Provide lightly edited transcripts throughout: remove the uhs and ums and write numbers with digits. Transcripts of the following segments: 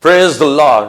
Praise the Lord.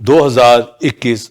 2021।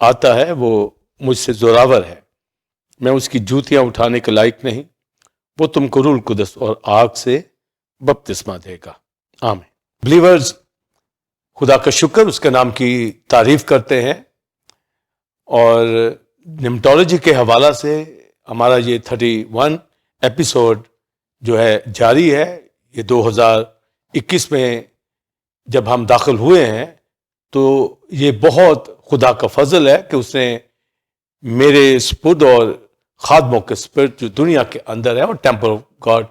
آتا ہے وہ مجھ سے زوراور ہے، میں اس کی جوتیاں اٹھانے کے لائق نہیں، وہ تم کو روح القدس اور آگ سے بپتسمہ دے گا۔ آمین۔ بلیورز، خدا کا شکر، اس کے نام کی تعریف کرتے ہیں، اور نمٹولوجی کے حوالہ سے ہمارا یہ 31 ایپیسوڈ جو ہے جاری ہے۔ یہ 2021 میں جب ہم داخل ہوئے ہیں تو یہ بہت خدا کا فضل ہے کہ اس نے میرے سپرد اور خادموں کے سپرد جو دنیا کے اندر ہے اور ٹیمپل آف گاڈ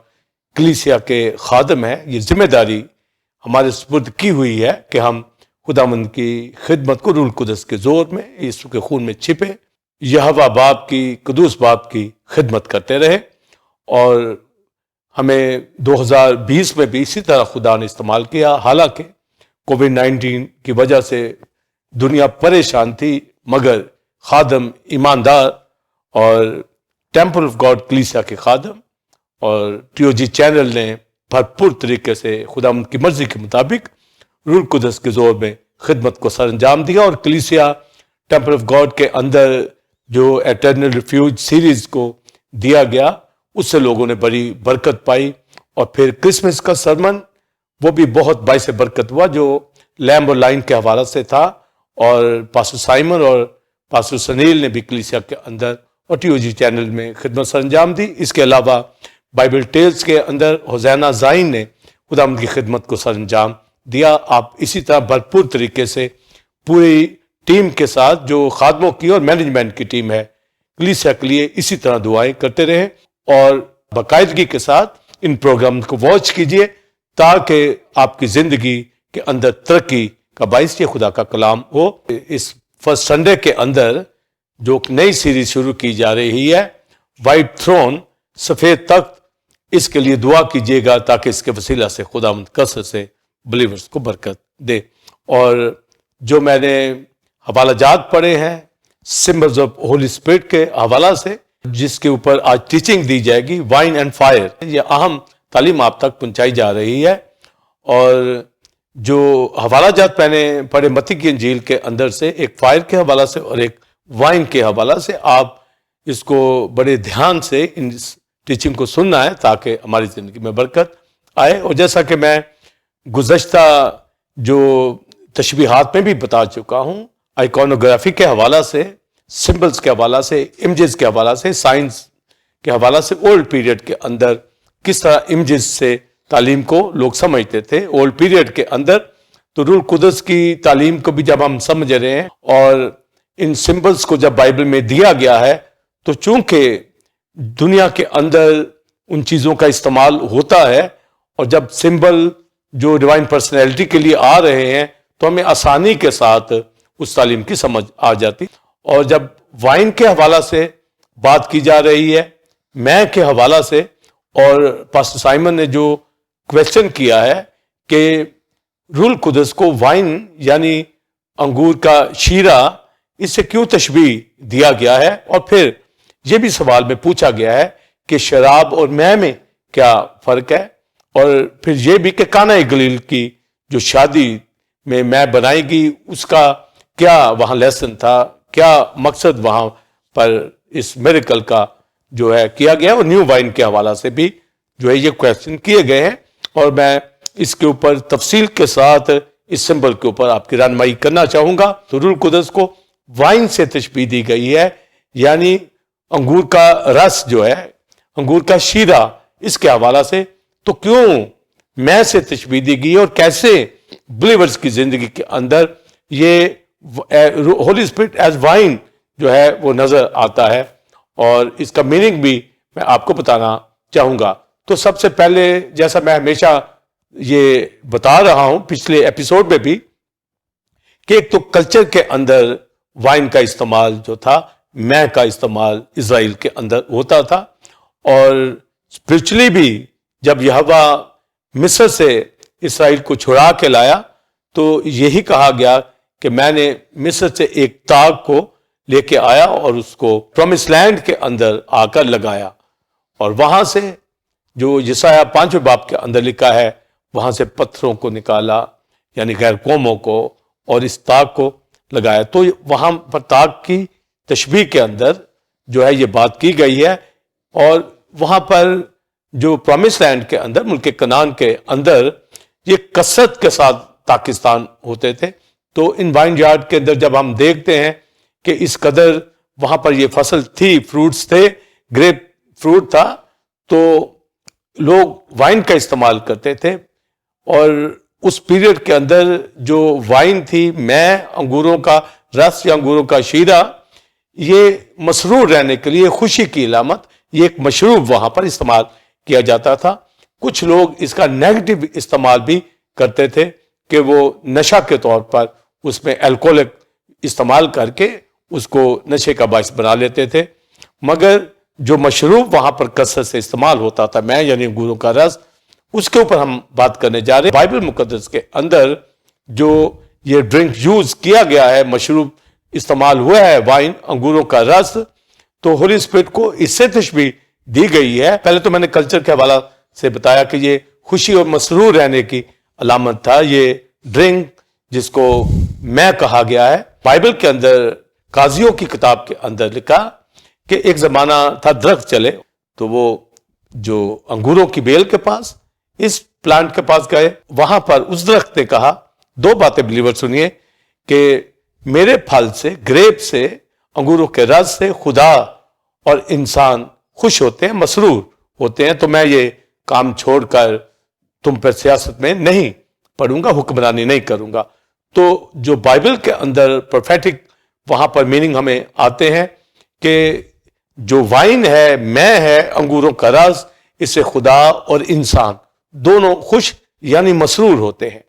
کلیسیا کے خادم ہیں، یہ ذمہ داری ہمارے سپرد کی ہوئی ہے کہ ہم خداوند کی خدمت کو روح القدس کے زور میں، یسوع کے خون میں چھپے یہوہ باپ کی، قدوس باپ کی خدمت کرتے رہے۔ اور ہمیں 2020 میں بھی اسی طرح خدا نے استعمال کیا، حالانکہ کووڈ-19 کی وجہ سے دنیا پریشان تھی، مگر خادم ایماندار اور ٹیمپل آف گاڈ کلیسیا کے خادم اور ٹیو جی چینل نے بھرپور طریقے سے خداوند کی مرضی کے مطابق روح القدس کے زور میں خدمت کو سر انجام دیا، اور کلیسیا ٹیمپل آف گاڈ کے اندر جو ایٹرنل ریفیوج سیریز کو دیا گیا اس سے لوگوں نے بڑی برکت پائی۔ اور پھر کرسمس کا سرمن وہ بھی بہت باعث برکت ہوا، جو لیمب اور لائن کے حوالے سے تھا، اور پاسٹر سائمن اور پاسٹر سنیل نے بھی کلیسیا کے اندر اور ٹی او جی چینل میں خدمت سر انجام دی۔ اس کے علاوہ بائبل ٹیلز کے اندر حسینہ زائن نے خداوند کی خدمت کو سر انجام دیا۔ آپ اسی طرح بھرپور طریقے سے پوری ٹیم کے ساتھ، جو خادموں کی اور مینجمنٹ کی ٹیم ہے کلیسیا کے لیے، اسی طرح دعائیں کرتے رہیں اور باقاعدگی کے ساتھ ان پروگرام کو واچ کیجئے، تاکہ آپ کی زندگی کے اندر ترقی کا باعث یہ خدا کا کلام ہو۔ اس فرسٹ سنڈے کے اندر جو ایک نئی سیریز شروع کی جا رہی ہے، وائٹ تھرون، سفید تخت، اس کے لیے دعا کیجیے گا تاکہ اس کے وسیلہ سے خداوند کثرت سے بلیورز کو برکت دے۔ اور جو میں نے حوالہ جات پڑھے ہیں سمبلز آف ہولی اسپرٹ کے حوالہ سے، جس کے اوپر آج ٹیچنگ دی جائے گی، وائن اینڈ فائر، یہ اہم تعلیم آپ تک پہنچائی جا رہی ہے۔ اور جو حوالہ جات میں نے پڑھے متی کی انجیل کے اندر سے، ایک فائر کے حوالہ سے اور ایک وائن کے حوالہ سے، آپ اس کو بڑے دھیان سے ان ٹیچنگ کو سننا ہے تاکہ ہماری زندگی میں برکت آئے۔ اور جیسا کہ میں گزشتہ جو تشبیہات میں بھی بتا چکا ہوں، آئیکونوگرافی کے حوالہ سے، سمبلز کے حوالہ سے، امیجز کے حوالہ سے، سائنس کے حوالہ سے، اولڈ پیریڈ کے اندر کس طرح امیجز سے تعلیم کو لوگ سمجھتے تھے اولڈ پیریڈ کے اندر، تو روح القدس کی تعلیم کو بھی جب ہم سمجھ رہے ہیں اور ان سمبلز کو جب بائبل میں دیا گیا ہے، تو چونکہ دنیا کے اندر ان چیزوں کا استعمال ہوتا ہے، اور جب سمبل جو ڈیوائن پرسنالٹی کے لیے آ رہے ہیں تو ہمیں آسانی کے ساتھ اس تعلیم کی سمجھ آ جاتی۔ اور جب وائن کے حوالہ سے بات کی جا رہی ہے، میں کے حوالہ سے، اور پاسٹر سائمن نے جو کویسچن کیا ہے کہ روح القدس کو وائن یعنی انگور کا شیرہ، اس سے کیوں تشبیہ دیا گیا ہے، اور پھر یہ بھی سوال میں پوچھا گیا ہے کہ شراب اور مے میں کیا فرق ہے، اور پھر یہ بھی کہ کانا گلیل کی جو شادی میں مے بنائی گی اس کا کیا وہاں لیسن تھا، کیا مقصد وہاں پر اس میریکل کا جو ہے کیا گیا، اور نیو وائن کے حوالہ سے بھی جو ہے یہ کویسچن کیے گئے ہیں، اور میں اس کے اوپر تفصیل کے ساتھ اس سمبل کے اوپر آپ کی رہنمائی کرنا چاہوں گا۔ تو روح القدس کو وائن سے تشبیہ دی گئی ہے، یعنی انگور کا رس جو ہے، انگور کا شیرہ، اس کے حوالہ سے، تو کیوں میں سے تشبیہ دی گئی، اور کیسے بلیورز کی زندگی کے اندر یہ ہولی اسپرٹ ایز وائن جو ہے وہ نظر آتا ہے، اور اس کا میننگ بھی میں آپ کو بتانا چاہوں گا۔ تو سب سے پہلے، جیسا میں ہمیشہ یہ بتا رہا ہوں پچھلے ایپیسوڈ میں بھی، کہ ایک تو کلچر کے اندر وائن کا استعمال جو تھا، مے کا استعمال اسرائیل کے اندر ہوتا تھا، اور اسپرچولی بھی جب یہوہ مصر سے اسرائیل کو چھڑا کے لایا تو یہی کہا گیا کہ میں نے مصر سے ایک تاغ کو لے کے آیا اور اس کو پرومس لینڈ کے اندر آ کر لگایا، اور وہاں سے جو یسایہ 5 باب کے اندر لکھا ہے، وہاں سے پتھروں کو نکالا، یعنی غیر قوموں کو، اور اس تاغ کو لگایا. تو وہاں پر طاق کی تشبیہ کے اندر جو ہے یہ بات کی گئی ہے. اور وہاں پر جو پرومس لینڈ کے اندر، ملک کنعان کے اندر، یہ کثرت کے ساتھ پاکستان ہوتے تھے. تو ان وائن یارڈ کے اندر جب ہم دیکھتے ہیں کہ اس قدر وہاں پر یہ فصل تھی، فروٹس تھے، گریپ فروٹ تھا، تو لوگ وائن کا استعمال کرتے تھے. اور اس پیریڈ کے اندر جو وائن تھی، میں انگوروں کا رس یا انگوروں کا شیرہ، یہ مسرور رہنے کے لیے، خوشی کی علامت، یہ ایک مشروب وہاں پر استعمال کیا جاتا تھا. کچھ لوگ اس کا نیگیٹو استعمال بھی کرتے تھے کہ وہ نشہ کے طور پر اس میں الکوہلک استعمال کر کے اس کو نشے کا باعث بنا لیتے تھے. مگر جو مشروب وہاں پر کثرت سے استعمال ہوتا تھا، میں یعنی انگوروں کا رس، اس کے اوپر ہم بات کرنے جا رہے ہیں. بائبل مقدس کے اندر جو یہ ڈرنک یوز کیا گیا ہے، مشروب استعمال ہوا ہے، وائن، انگوروں کا رس، تو ہولی اسپرٹ کو اس سے تشبیہ دی گئی ہے. پہلے تو میں نے کلچر کے حوالہ سے بتایا کہ یہ خوشی اور مسرور رہنے کی علامت تھا. یہ ڈرنک جس کو میں کہا گیا ہے، بائبل کے اندر قاضیوں کی کتاب کے اندر لکھا کہ ایک زمانہ تھا، درخت چلے تو وہ جو انگوروں کی بیل کے پاس، اس پلانٹ کے پاس گئے. وہاں پر اس درخت نے کہا دو باتیں، بلیور سنیے، کہ میرے پھل سے، گریپ سے، انگوروں کے رس سے خدا اور انسان خوش ہوتے ہیں، مسرور ہوتے ہیں، تو میں یہ کام چھوڑ کر تم پر سیاست میں نہیں پڑوں گا، حکمرانی نہیں کروں گا. تو جو بائبل کے اندر پروفیٹک وہاں پر میننگ ہمیں آتے ہیں کہ جو وائن ہے، میں ہے، انگوروں کا رس، اس سے خدا اور انسان دونوں خوش یعنی مسرور ہوتے ہیں.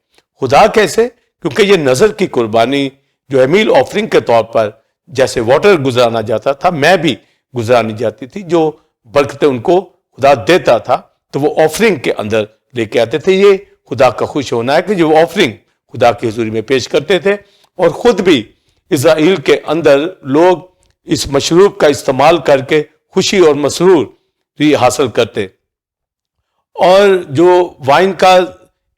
خدا کیسے؟ کیونکہ یہ نظر کی قربانی جو ہے میل آفرنگ کے طور پر جیسے واٹر گزرانا جاتا تھا، میں بھی گزرانی جاتی تھی، جو برکتیں ان کو خدا دیتا تھا تو وہ آفرنگ کے اندر لے کے آتے تھے. یہ خدا کا خوش ہونا ہے کہ جو آفرنگ خدا کی حضوری میں پیش کرتے تھے. اور خود بھی اسرائیل کے اندر لوگ اس مشروب کا استعمال کر کے خوشی اور مسرور بھی حاصل کرتے. اور جو وائن کا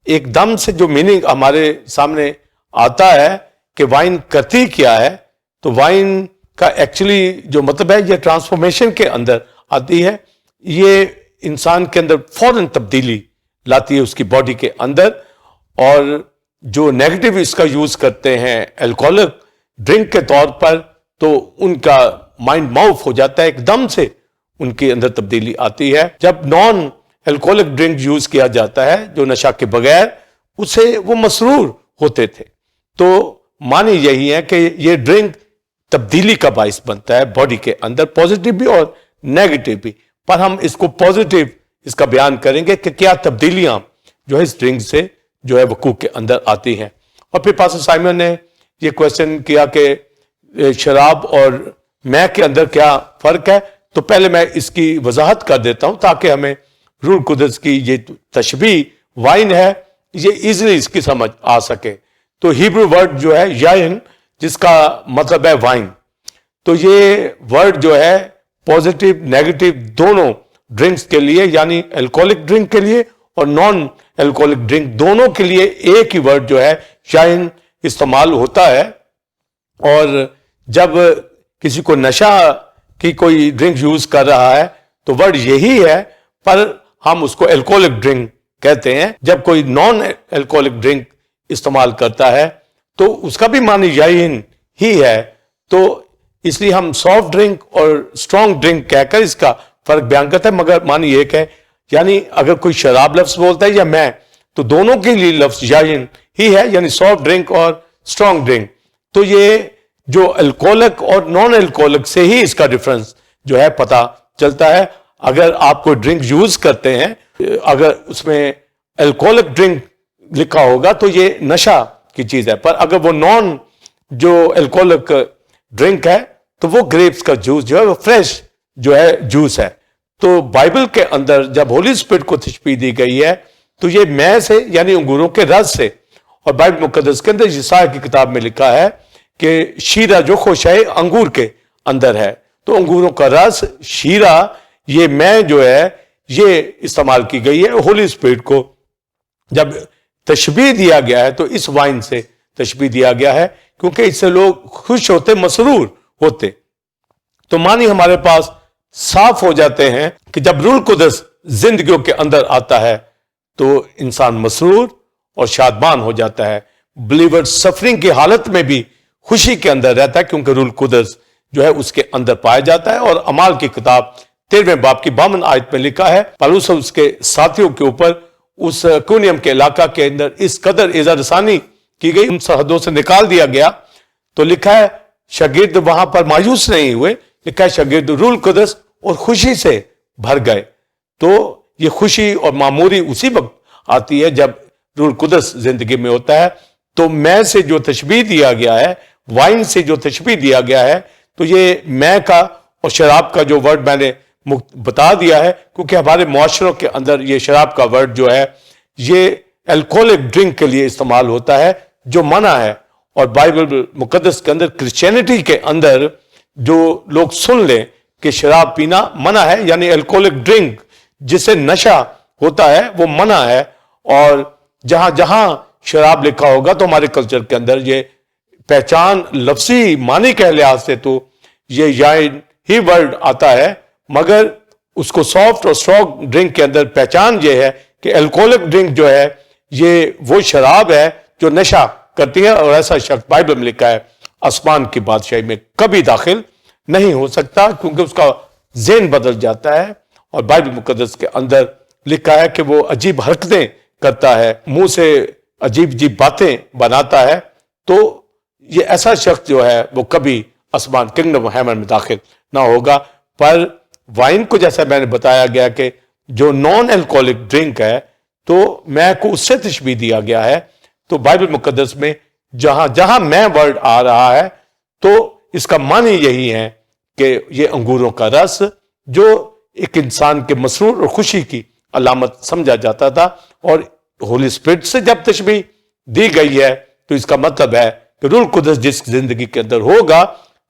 ایک دم سے جو میننگ ہمارے سامنے آتا ہے کہ وائن کرتی کیا ہے، تو وائن کا ایکچولی جو مطلب ہے، یہ ٹرانسفارمیشن کے اندر آتی ہے. یہ انسان کے اندر فوراً تبدیلی لاتی ہے اس کی باڈی کے اندر. اور جو نیگیٹو اس کا یوز کرتے ہیں الکوہلک ڈرنک کے طور پر، تو ان کا مائنڈ معاف ہو جاتا ہے، ایک دم سے ان کے اندر تبدیلی آتی ہے. جب نان الکوہلک ڈرنک یوز کیا جاتا ہے جو نشہ کے بغیر، اسے وہ مسرور ہوتے تھے. تو معنی یہی ہے کہ یہ ڈرنک تبدیلی کا باعث بنتا ہے باڈی کے اندر، پازیٹیو بھی اور نیگیٹو بھی. پر ہم اس کو پازیٹیو اس کا بیان کریں گے کہ کیا تبدیلیاں جو ہے اس ڈرنک سے جو ہے وقوع کے اندر آتی ہیں. اور پھر پاسٹر سائمن نے یہ کویسچن کیا کہ شراب اور میں کے اندر کیا فرق ہے. تو پہلے میں اس کی وضاحت کر دیتا ہوں تاکہ ہمیں روح القدس کی یہ تشبیہ وائن ہے، یہ ایزلی اس کی سمجھ آ سکے. تو ہیبرو ورڈ جو ہے یائن، جس کا مطلب ہے وائن، تو یہ ورڈ جو ہے پازیٹیو نیگیٹو دونوں ڈرنکس کے لیے، یعنی الکوہلک ڈرنک کے لیے اور نان الکوہلک ڈرنک دونوں کے لیے ایک ہی ورڈ جو ہے شائن استعمال ہوتا ہے. اور جب کسی کو نشہ کی کوئی ڈرنک یوز کر رہا ہے تو ورڈ یہی ہے، پر ہم اس کو الکوہلک ڈرنک کہتے ہیں. جب کوئی نان الکوہلک ڈرنک استعمال کرتا ہے تو اس کا بھی معنی یائن ہی ہے. تو اس لیے ہم سافٹ ڈرنک اور اسٹرانگ ڈرنک کہہ کر اس کا فرق بیان کرتا ہے، مگر معنی ایک ہے. یعنی اگر کوئی شراب لفظ بولتا ہے یا میں، تو دونوں کے لیے لفظ یائن ہی ہے، یعنی سافٹ ڈرنک اور اسٹرانگ ڈرنک. تو یہ جو الکوہلک اور نان الکوہلک سے ہی اس کا ڈفرنس جو ہے پتہ چلتا ہے. اگر آپ کوئی ڈرنک یوز کرتے ہیں، اگر اس میں الکوہلک ڈرنک لکھا ہوگا تو یہ نشہ کی چیز ہے، پر اگر وہ نان جو الکوہلک ڈرنک ہے تو وہ گریپس کا جوس جو ہے وہ فریش جو ہے جوس ہے. تو بائبل کے اندر جب ہولی اسپرٹ کو تشبیہ دی گئی ہے تو یہ میں سے یعنی انگوروں کے رس سے. اور بائبل مقدس کے اندر یسایا کی کتاب میں لکھا ہے کہ شیرہ جو خوشہ انگور کے اندر ہے، تو انگوروں کا رس، شیرہ، یہ میں جو ہے یہ استعمال کی گئی ہے. ہولی اسپرٹ کو جب تشبیہ دیا گیا ہے تو اس وائن سے تشبیہ دیا گیا ہے، کیونکہ اس سے لوگ خوش ہوتے, مسرور ہوتے. تو معنی ہمارے پاس صاف ہو جاتے ہیں کہ جب روح القدس زندگیوں کے اندر آتا ہے تو انسان مسرور اور شادمان ہو جاتا ہے. بلیور سفرنگ کی حالت میں بھی خوشی کے اندر رہتا ہے کیونکہ روح القدس جو ہے اس کے اندر پایا جاتا ہے. اور اعمال کی کتاب 13 باب کی 52 آیت میں لکھا ہے, پالوس اور اس کے ساتھیوں کے اوپر اس کونیم کے علاقہ کے اندر اس قدر اعزا رسانی کی گئی, ان سرحدوں سے نکال دیا گیا. تو لکھا ہے شاگرد وہاں پر مایوس نہیں ہوئے, لکھا ہے شاگرد روح القدس اور خوشی سے بھر گئے. تو یہ خوشی اور معموری اسی وقت آتی ہے جب روح القدس زندگی میں ہوتا ہے. تو میں سے جو تشبیہ دیا گیا ہے, وائن سے جو تشبیہ دیا گیا ہے, تو یہ میں کا اور شراب کا جو ورڈ میں نے بتا دیا ہے, کیونکہ ہمارے معاشروں کے اندر یہ شراب کا ورڈ جو ہے یہ الکوہلک ڈرنک کے لیے استعمال ہوتا ہے جو منع ہے. اور بائبل مقدس کے اندر, کرسچینٹی کے اندر جو لوگ سن لیں کہ شراب پینا منع ہے, یعنی الکوہلک ڈرنک جسے نشہ ہوتا ہے وہ منع ہے. اور جہاں جہاں شراب لکھا ہوگا تو ہمارے کلچر کے اندر یہ پہچان لفظی معنی کے لحاظ سے تو یہ ہی ورڈ آتا ہے, مگر اس کو سافٹ اور اسٹرانگ ڈرنک کے اندر پہچان یہ ہے کہ الکوہلک ڈرنک جو ہے یہ وہ شراب ہے جو نشہ کرتی ہے. اور ایسا شخص بائبل میں لکھا ہے آسمان کی بادشاہی میں کبھی داخل نہیں ہو سکتا, کیونکہ اس کا ذہن بدل جاتا ہے. اور بائبل مقدس کے اندر لکھا ہے کہ وہ عجیب حرکتیں کرتا ہے, منہ سے عجیب عجیب باتیں بناتا ہے. تو یہ ایسا شخص جو ہے وہ کبھی آسمان کنگڈم آف ہیون میں داخل نہ ہوگا. پر وائن کو جیسا میں نے بتایا گیا کہ جو نان الکوہلک ڈرنک ہے تو میں کو اس سے تشبیہ دیا گیا ہے. تو بائبل مقدس میں جہاں جہاں میں ورڈ آ رہا ہے تو اس کا معنی یہی ہے کہ یہ انگوروں کا رس جو ایک انسان کے مسرور اور خوشی کی علامت سمجھا جاتا تھا. اور ہولی اسپرٹ سے جب تشبیہ دی گئی ہے تو اس کا مطلب ہے کہ روح القدس جس زندگی کے اندر ہوگا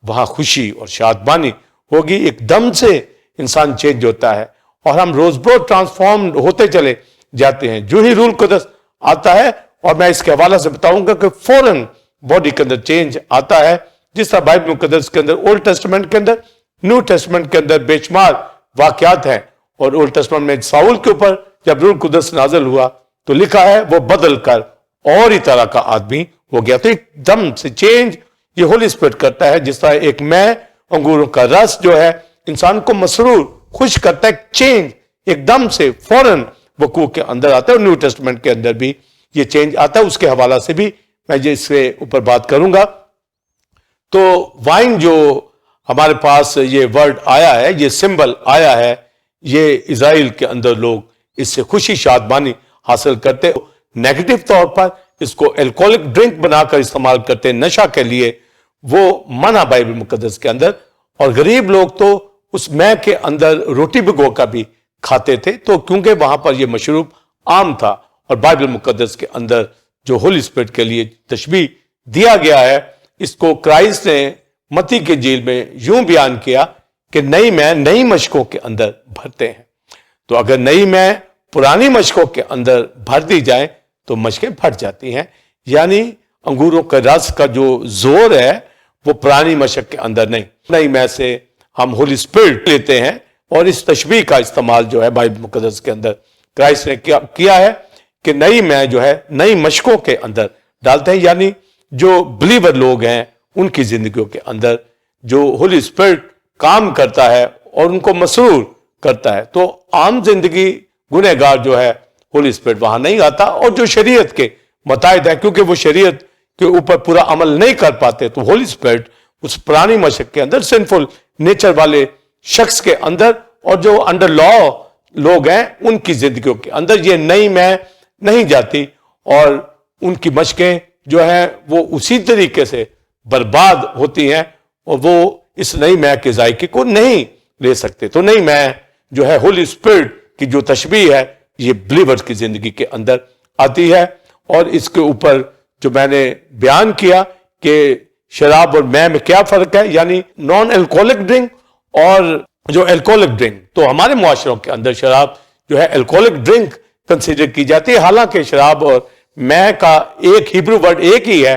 وہاں خوشی اور شادمانی ہوگی. ایک دم سے انسان چینج ہوتا ہے اور ہم روز بروز ٹرانسفارم ہوتے چلے جاتے ہیں جو ہی روح القدس آتا ہے. اور میں اس کے حوالہ سے بتاؤں گا کہ فوراً باڈی کے اندر چینج آتا ہے, جس طرح بائبل مقدس کے اندر اولڈ ٹیسٹمنٹ کے اندر, نیو ٹیسٹمنٹ کے اندر بے شمار واقعات ہیں. اور اولڈ ٹیسٹمنٹ میں ساؤل کے اوپر جب روح القدس نازل ہوا تو لکھا ہے وہ بدل کر اور ہی طرح کا آدمی ہو گیا. تو ایک دم سے چینج یہ ہولی اسپرٹ کرتا ہے, جس طرح ایک میں انگوروں کا رس جو ہے انسان کو مسرور خوش کرتا ہے, چینج ایک دم سے فوراً وقوع کے اندر آتا ہے. اور نیو ٹیسٹمنٹ کے اندر بھی یہ چینج آتا ہے, اس کے حوالہ سے بھی میں اس سے اوپر بات کروں گا. تو وائن جو ہمارے پاس یہ ورڈ آیا ہے, یہ سمبل آیا ہے, یہ اسرائیل کے اندر لوگ اس سے خوشی شادمانی حاصل کرتے. نیگیٹو طور پر اس کو الکوہلک ڈرنک بنا کر استعمال کرتے نشہ کے لیے, وہ منع بائبل مقدس کے اندر. اور غریب لوگ تو اس میں کے اندر روٹی بھگو کر بھی کھاتے تھے, تو کیونکہ وہاں پر یہ مشروب عام تھا. اور بائبل مقدس کے اندر جو ہولی اسپرٹ کے لیے تشبیہ دیا گیا ہے, اس کو کرائسٹ نے متی کے انجیل میں یوں بیان کیا کہ نئی میں نئی مشقوں کے اندر بھرتے ہیں. تو اگر نئی میں پرانی مشقوں کے اندر بھر دی جائیں تو مشقیں پھٹ جاتی ہیں. یعنی انگوروں کا رس کا جو زور ہے وہ پرانی مشق کے اندر نہیں. نئی میں سے ہم ہولی اسپرٹ لیتے ہیں اور اس تشبیہ کا استعمال جو ہے بائبل مقدس کے اندر کرائسٹ نے کیا ہے کہ نئی میں جو ہے نئی مشقوں کے اندر ڈالتے ہیں. یعنی جو بلیور لوگ ہیں ان کی زندگیوں کے اندر جو ہولی اسپرٹ کام کرتا ہے اور ان کو مسرور کرتا ہے. تو عام زندگی گنہگار جو ہے ہولی اسپرٹ وہاں نہیں آتا. اور جو شریعت کے متحد ہیں, کیونکہ وہ شریعت کے اوپر پورا عمل نہیں کر پاتے, تو ہولی اسپرٹ اس پرانی مشق کے اندر سنفل نیچر والے شخص کے اندر اور جو انڈر لا لوگ ہیں ان کی زندگیوں کے اندر یہ نئی میں نہیں جاتی. اور ان کی مشقیں جو ہیں وہ اسی طریقے سے برباد ہوتی ہیں اور وہ اس نئی میں کے ذائقے کو نہیں لے سکتے. تو نئی میں جو ہے ہولی اسپرٹ کی جو تشبیہ ہے یہ بلیورز کی زندگی کے اندر آتی ہے. اور اس کے اوپر جو میں نے بیان کیا کہ شراب اور میں کیا فرق ہے, یعنی نان الکوہلک ڈرنک اور جو الکوہلک ڈرنک. تو ہمارے معاشروں کے اندر شراب جو ہے الکوہلک ڈرنک کنسیڈر کی جاتی ہے, حالانکہ شراب اور میں کا ایک ہیبرو ورڈ ایک ہی ہے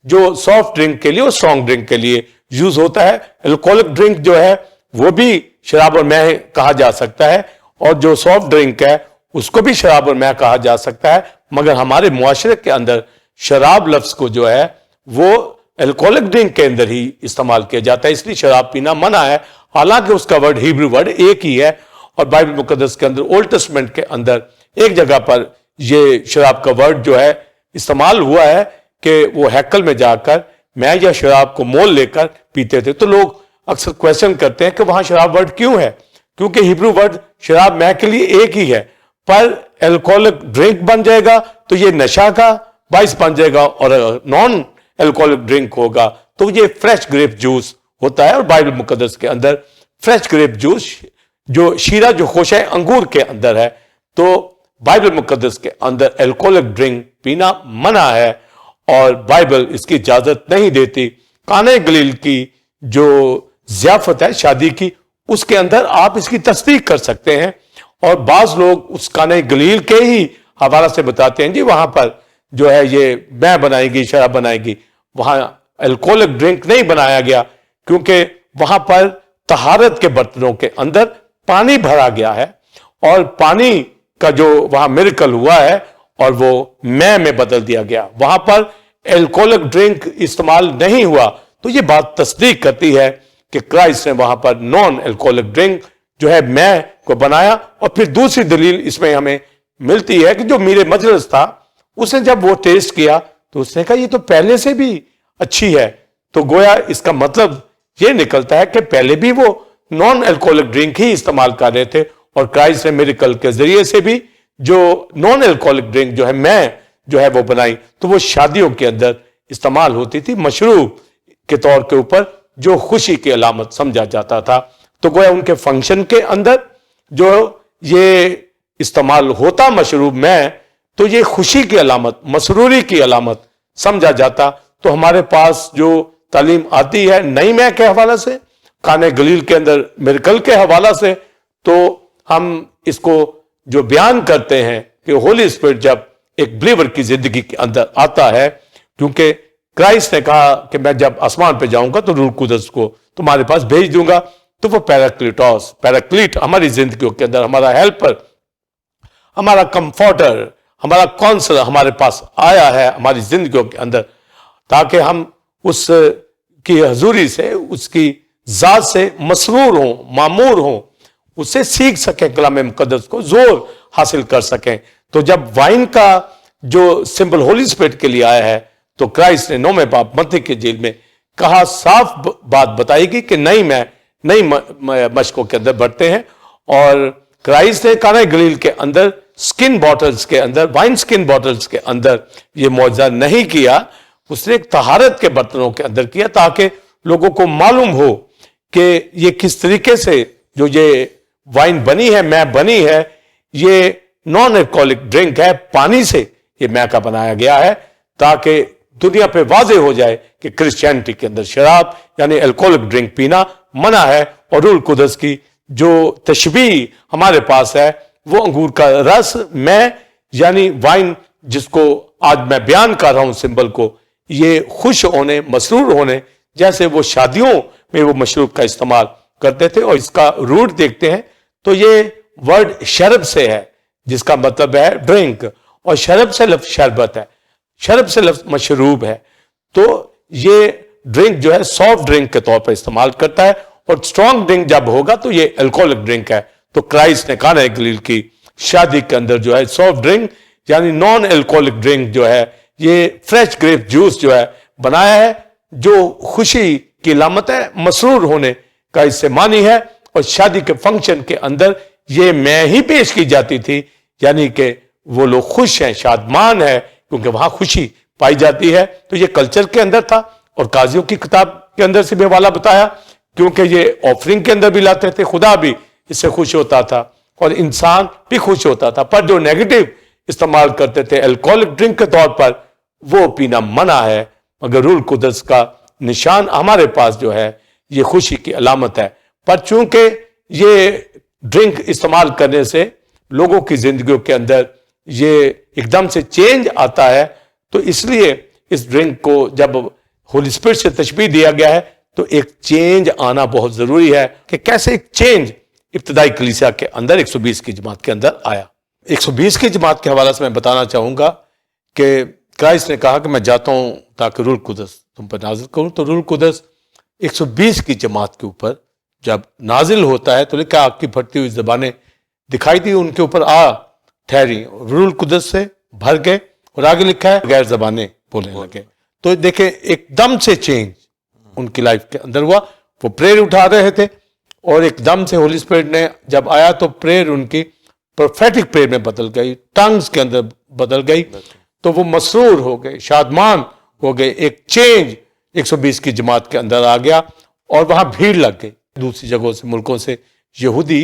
جو سافٹ ڈرنک کے لیے اور اسٹرانگ ڈرنک کے لیے یوز ہوتا ہے. الکوہلک ڈرنک جو ہے وہ بھی شراب اور مے کہا جا سکتا ہے, اور جو سافٹ ڈرنک ہے اس کو بھی شراب اور مے کہا جا سکتا ہے, مگر ہمارے معاشرے کے اندر شراب لفظ کو جو ہے وہ الکوہلک ڈرنک کے اندر ہی استعمال کیا جاتا ہے, اس لیے شراب پینا منع ہے. حالانکہ اس کا ورڈ ہیبرو ورڈ ایک ہی ہے, اور بائبل مقدس کے اندر اولڈ ٹیسٹمنٹ کے اندر ایک جگہ پر یہ شراب کا ورڈ جو ہے استعمال ہوا ہے کہ وہ ہیکل میں جا کر میں یا شراب کو مول لے کر پیتے تھے. تو لوگ اکثر کویشچن کرتے ہیں کہ وہاں شراب ورڈ کیوں ہے, کیونکہ ہیبرو ورڈ شراب میں کے لیے ایک ہی ہے, پر الکوہلک ڈرنک بن جائے گا تو یہ نشہ کا باعث بن جائے گا, اور نان الکوہلک ڈرنک ہوگا تو یہ فریش گریپ جوس ہوتا ہے. اور بائبل مقدس کے اندر فریش گریپ جوس جو شیرہ جو خوشہ انگور کے اندر ہے, تو بائبل مقدس کے اندر الکوہلک ڈرنک پینا منع ہے اور بائبل اس کی اجازت نہیں دیتی. کانے گلیل کی جو ضیافت ہے شادی کی, اس کے اندر آپ اس کی تصدیق کر سکتے ہیں, اور بعض لوگ اس کانے گلیل کے ہی حوالہ سے بتاتے ہیں جی وہاں پر جو ہے یہ میں بنائے گی, شراب بنائے گی, وہاں الکوہلک ڈرنک نہیں بنایا گیا کیونکہ وہاں پر طہارت کے برتنوں کے اندر پانی بھرا گیا ہے, اور پانی کا جو وہاں میریکل ہوا ہے اور وہ میں بدل دیا گیا, وہاں پر الکوہلک ڈرنک استعمال نہیں ہوا. تو یہ بات تصدیق کرتی ہے کہ کرائسٹ نے وہاں پر نان الکوہلک ڈرنک جو ہے میں کو بنایا. اور پھر دوسری دلیل اس میں ہمیں ملتی ہے کہ جو میرے مجلس تھا اس نے جب وہ ٹیسٹ کیا تو اس نے کہا یہ تو پہلے سے بھی اچھی ہے. تو گویا اس کا مطلب یہ نکلتا ہے کہ پہلے بھی وہ نان الکوہلک ڈرنک ہی استعمال کر رہے تھے, اور کرائسٹ نے میریکل کے ذریعے سے بھی جو نان الکوہلک ڈرنک جو ہے میں جو ہے وہ بنائی, تو وہ شادیوں کے اندر استعمال ہوتی تھی مشروب کے طور کے اوپر جو خوشی کی علامت سمجھا جاتا تھا. تو گویا ان کے فنکشن کے اندر جو یہ استعمال ہوتا مشروب میں, تو یہ خوشی کی علامت, مسروری کی علامت سمجھا جاتا. تو ہمارے پاس جو تعلیم آتی ہے نئی میں کے حوالہ سے, کانے گلیل کے اندر میریکل کے حوالہ سے, تو ہم اس کو جو بیان کرتے ہیں کہ ہولی اسپرٹ جب ایک بلیور کی زندگی کے اندر آتا ہے, کیونکہ کرائسٹ نے کہا کہ میں جب آسمان پہ جاؤں گا تو روح القدس کو تمہارے پاس بھیج دوں گا, تو وہ پیراکلیٹ ہماری زندگیوں کے اندر ہمارا ہیلپر, ہمارا کمفورٹر, ہمارا کونسلر ہمارے پاس آیا ہے ہماری زندگیوں کے اندر, تاکہ ہم اس کی حضوری سے, اس کی ذات سے مسرور ہوں, معمور ہوں, اس سے سیکھ سکیں, کلام مقدس کو زور حاصل کر سکیں. تو جب وائن کا جو سمبل ہولی اسپرٹ کے لیے آیا ہے تو کرائسٹ نے 9ویں باب متی کے جیل میں کہا, صاف بات بتائی گی کہ نئی مشقوں کے اندر بڑھتے ہیں. اور کرائسٹ نے کانے گلیل کے اندر سکن باٹلز کے اندر, وائن سکن باٹلز کے اندر یہ معجزہ نہیں کیا, اس نے ایک طہارت کے برتنوں کے اندر کیا تاکہ لوگوں کو معلوم ہو کہ یہ کس طریقے سے جو یہ وائن بنی ہے, میں بنی ہے, یہ نان الکوہلک ڈرنک ہے, پانی سے یہ میں کا بنایا گیا ہے, تاکہ دنیا پہ واضح ہو جائے کہ کرسچینٹی کے اندر شراب یعنی الکوہلک ڈرنک پینا منع ہے. اور روح القدس کی جو تشبیہ ہمارے پاس ہے وہ انگور کا رس, میں یعنی وائن جس کو آج میں بیان کر رہا ہوں سمبل کو, یہ خوش ہونے, مسرور ہونے, جیسے وہ شادیوں میں وہ مشروب کا استعمال کرتے تھے. اور اس کا روٹ دیکھتے ہیں تو یہ ورڈ شرب سے ہے جس کا مطلب ہے ڈرنک, اور شرب سے لفظ شربت ہے, شرب سے لفظ مشروب ہے. تو یہ ڈرنک جو ہے سافٹ ڈرنک کے طور پر استعمال کرتا ہے, اور اسٹرانگ ڈرنک جب ہوگا تو یہ الکوہلک ڈرنک ہے. تو کرائسٹ نے کانے گلیل کی شادی کے اندر جو ہے سافٹ ڈرنک یعنی نان الکوہلک ڈرنک جو ہے یہ فریش گریپ جوس جو ہے بنایا ہے, جو خوشی کی علامت ہے, مسرور ہونے کا اس سے معنی ہے. اور شادی کے فنکشن کے اندر یہ میں ہی پیش کی جاتی تھی, یعنی کہ وہ لوگ خوش ہیں, شادمان ہیں, کیونکہ وہاں خوشی پائی جاتی ہے. تو یہ کلچر کے اندر تھا, اور قاضیوں کی کتاب کے اندر سے بھی حوالہ بتایا, کیونکہ یہ آفرنگ کے اندر بھی لاتے تھے, خدا بھی اس سے خوش ہوتا تھا اور انسان بھی خوش ہوتا تھا. پر جو نیگیٹو استعمال کرتے تھے الکوہلک ڈرنک کے طور پر, وہ پینا منع ہے. مگر روح القدس کا نشان ہمارے پاس جو ہے یہ خوشی کی علامت ہے. پر چونکہ یہ ڈرنک استعمال کرنے سے لوگوں کی زندگیوں کے اندر یہ ایک دم سے چینج آتا ہے, تو اس لیے اس ڈرنک کو جب ہولی اسپرٹ سے تشبیہ دیا گیا ہے تو ایک چینج آنا بہت ضروری ہے کہ کیسے ایک چینج ابتدائی کلیسیا کے اندر 120 کی جماعت کے اندر آیا. 120 کی جماعت کے حوالے سے میں بتانا چاہوں گا کہ کرائسٹ نے کہا کہ میں جاتا ہوں تاکہ روح القدس تم پر نازل کروں. تو روح القدس 120 کی جماعت کے اوپر جب نازل ہوتا ہے تو لکھا آگ کی پھٹتی ہوئی زبانیں دکھائی دی ان کے اوپر آ ٹھہری, روح القدس سے بھر گئے, اور آگے لکھا ہے غیر زبانیں بولنے لگے. تو دیکھیں ایک دم سے چینج ان کی لائف کے اندر ہوا. وہ پریئر اٹھا رہے تھے اور ایک دم سے ہولی اسپرٹ نے جب آیا تو پریئر ان کی پروفیٹک پریئر میں بدل گئی, ٹنگز کے اندر بدل گئی. تو وہ مسرور ہو گئے, شادمان ہو گئے. ایک چینج 120 کی جماعت کے اندر آ گیا اور وہاں بھیڑ لگ گئی. دوسری جگہوں سے, ملکوں سے یہودی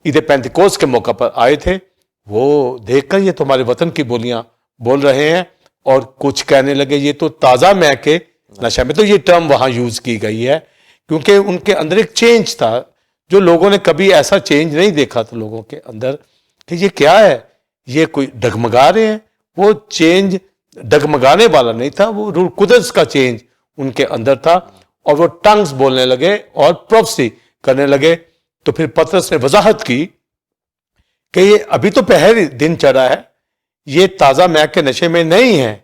عید پینتیکوست کے موقع پر آئے تھے. وہ دیکھ کر یہ تو ہمارے وطن کی بولیاں بول رہے ہیں, اور کچھ کہنے لگے یہ تو تازہ مے کے نشہ میں. تو یہ ٹرم وہاں یوز کی گئی ہے کیونکہ ان کے اندر ایک چینج تھا جو لوگوں نے کبھی ایسا چینج نہیں دیکھا تھا لوگوں کے اندر کہ یہ کیا ہے, یہ کوئی ڈگمگا رہے ہیں. وہ چینج ڈگمگانے والا نہیں تھا, وہ روح القدس کا چینج ان کے اندر تھا, اور وہ ٹنگز بولنے لگے اور پروفسی کرنے لگے. تو پھر پطرس نے وضاحت کی کہ یہ ابھی تو پہلے دن چڑھا ہے, یہ تازہ مے کے نشے میں نہیں ہے,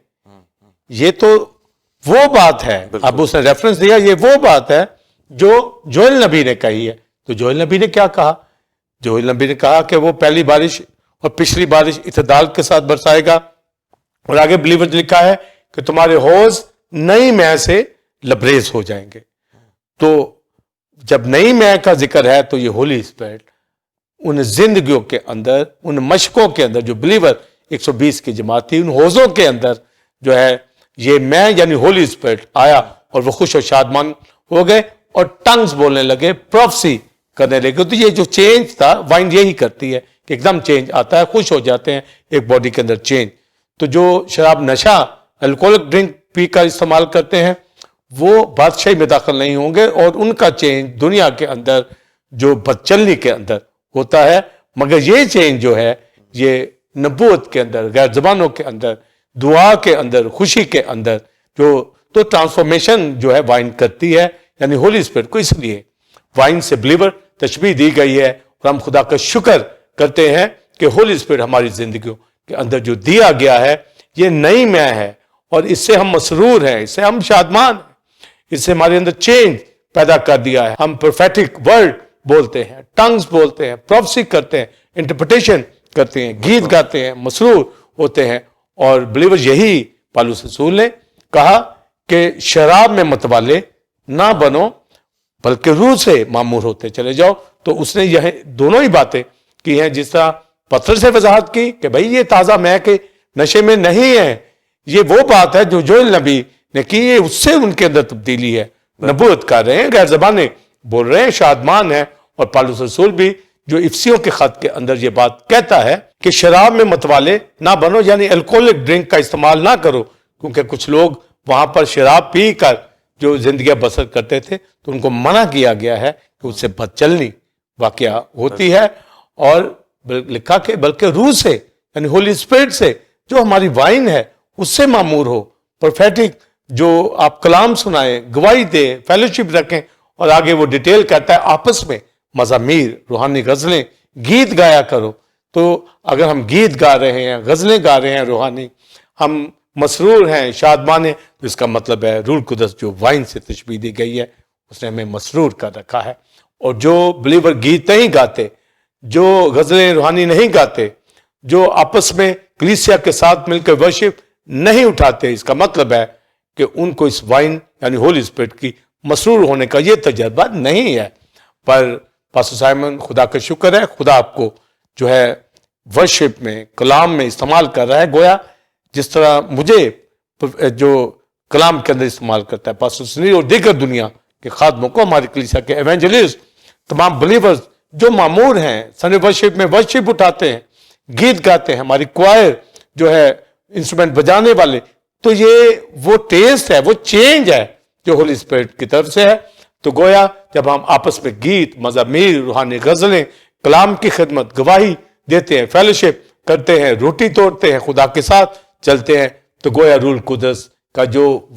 یہ تو وہ بات ہے. اب اس نے ریفرنس دیا, یہ وہ بات ہے جو جوئل نبی نے کہی ہے. تو جوئل نبی نے کیا کہا؟ جوئل نبی نے کہا کہ وہ پہلی بارش اور پچھلی بارش اعتدال کے ساتھ برسائے گا, اور آگے بلیور لکھا ہے کہ تمہارے حوض نئی مے سے لبریز ہو جائیں گے. تو جب نئی مے کا ذکر ہے تو یہ ہولی اسپرٹ ان زندگیوں کے اندر, ان مشقوں کے اندر جو بلیور 120 کی جماعت تھی, ان حوضوں کے اندر جو ہے یہ مے یعنی ہولی اسپرٹ آیا, اور وہ خوش و شادمان ہو گئے اور ٹنگز بولنے لگے, پروفسی کرنے لگے. تو یہ جو چینج تھا, وائن یہی کرتی ہے کہ ایک دم چینج آتا ہے, خوش ہو جاتے ہیں ایک باڈی کے اندر چینج. تو جو شراب نشہ الکوہلک ڈرنک پی کر استعمال کرتے ہیں وہ بادشاہی میں داخل نہیں ہوں گے, اور ان کا چینج دنیا کے اندر جو بدچلنی کے اندر ہوتا ہے. مگر یہ چینج جو ہے یہ نبوت کے اندر, غیر زبانوں کے اندر, دعا کے اندر, خوشی کے اندر جو تو ٹرانسفارمیشن جو ہے وائن کرتی ہے, یعنی ہولی اسپرٹ کو. اس لیے وائن سے بلیور تشبیہ دی گئی ہے, اور ہم خدا کا شکر کرتے ہیں کہ ہولی اسپرٹ ہماری زندگیوں کے اندر جو دیا گیا ہے یہ نئی مے ہے, اور اس سے ہم مسرور ہیں, اس سے ہم شادمان ہیں, اس سے ہمارے اندر چینج پیدا کر دیا ہے. ہم پروفیٹک ورڈ بولتے ہیں, ٹنگز بولتے ہیں, پروفسی کرتے ہیں, انٹرپریٹیشن کرتے ہیں, گیت گاتے ہیں, مسرور ہوتے ہیں. اور بلیور یہی پالوس رسول نے کہا کہ شراب میں متوالے نہ بنو بلکہ روح سے معمور ہوتے چلے جاؤ. تو اس نے یہ دونوں ہی باتیں کی ہیں, جس طرح پتھر سے وضاحت کی کہ بھائی یہ تازہ مے کے نشے میں نہیں ہے, یہ وہ بات ہے جو جوئل نبی نے کی, یہ اس سے ان کے اندر تبدیلی ہے, نبوت کر رہے ہیں, غیر زبانیں بول رہے ہیں, شادمان ہیں. اور پالوس رسول بھی جو افسیوں کے خط کے اندر یہ بات کہتا ہے کہ شراب میں متوالے نہ بنو, یعنی الکوہلک ڈرنک کا استعمال نہ کرو, کیونکہ کچھ لوگ وہاں پر شراب پی کر جو زندگیاں بسر کرتے تھے تو ان کو منع کیا گیا ہے کہ اس سے بدچلنی واقعہ ہوتی ہے. اور لکھا کہ بلکہ روح سے یعنی ہولی اسپرٹ سے جو ہماری وائن ہے اس سے معمور ہو, پروفیٹک جو آپ کلام سنائیں, گواہی دیں, فیلوشپ رکھیں. اور آگے وہ ڈیٹیل کرتا ہے آپس میں مزامیر, روحانی غزلیں, گیت گایا کرو. تو اگر ہم گیت گا رہے ہیں, غزلیں گا رہے ہیں روحانی, ہم مسرور ہیں, شادمان ہیں, تو اس کا مطلب ہے روح القدس جو وائن سے تشبیہ دی گئی ہے اس نے ہمیں مسرور کر رکھا ہے. اور جو بلیور گیت نہیں گاتے, جو غزلیں روحانی نہیں گاتے, جو آپس میں کلیسیا کے ساتھ مل کر ورشپ نہیں اٹھاتے, اس کا مطلب ہے کہ ان کو اس وائن یعنی ہولی اسپرٹ کی مسرور ہونے کا یہ تجربہ نہیں ہے. پر پاسٹر سائمن خدا کا شکر ہے, خدا آپ کو جو ہے ورشپ میں, کلام میں استعمال کر رہا ہے, گویا جس طرح مجھے جو کلام کے اندر استعمال کرتا ہے پاسٹر سنیل اور دیگر دنیا کے خادموں کو, ہماری کلیسیا کے ایونجلسٹ, تمام بلیورز جو معمور ہیں سنڈے ورشپ میں ورشپ اٹھاتے ہیں, گیت گاتے ہیں, ہماری کوائر جو ہے انسٹرومنٹ بجانے والے. تو یہ وہ ٹیسٹ ہے, وہ چینج ہے جو ہولی اسپرٹ کی طرف سے ہے. تو گویا جب ہم آپس میں گیت, مزامیر, روحانی غزلیں, کلام کی خدمت, گواہی دیتے ہیں, فیلوشپ کرتے ہیں, روٹی توڑتے ہیں, خدا کے ساتھ چلتے ہیں, تو گویا روح القدس کا جو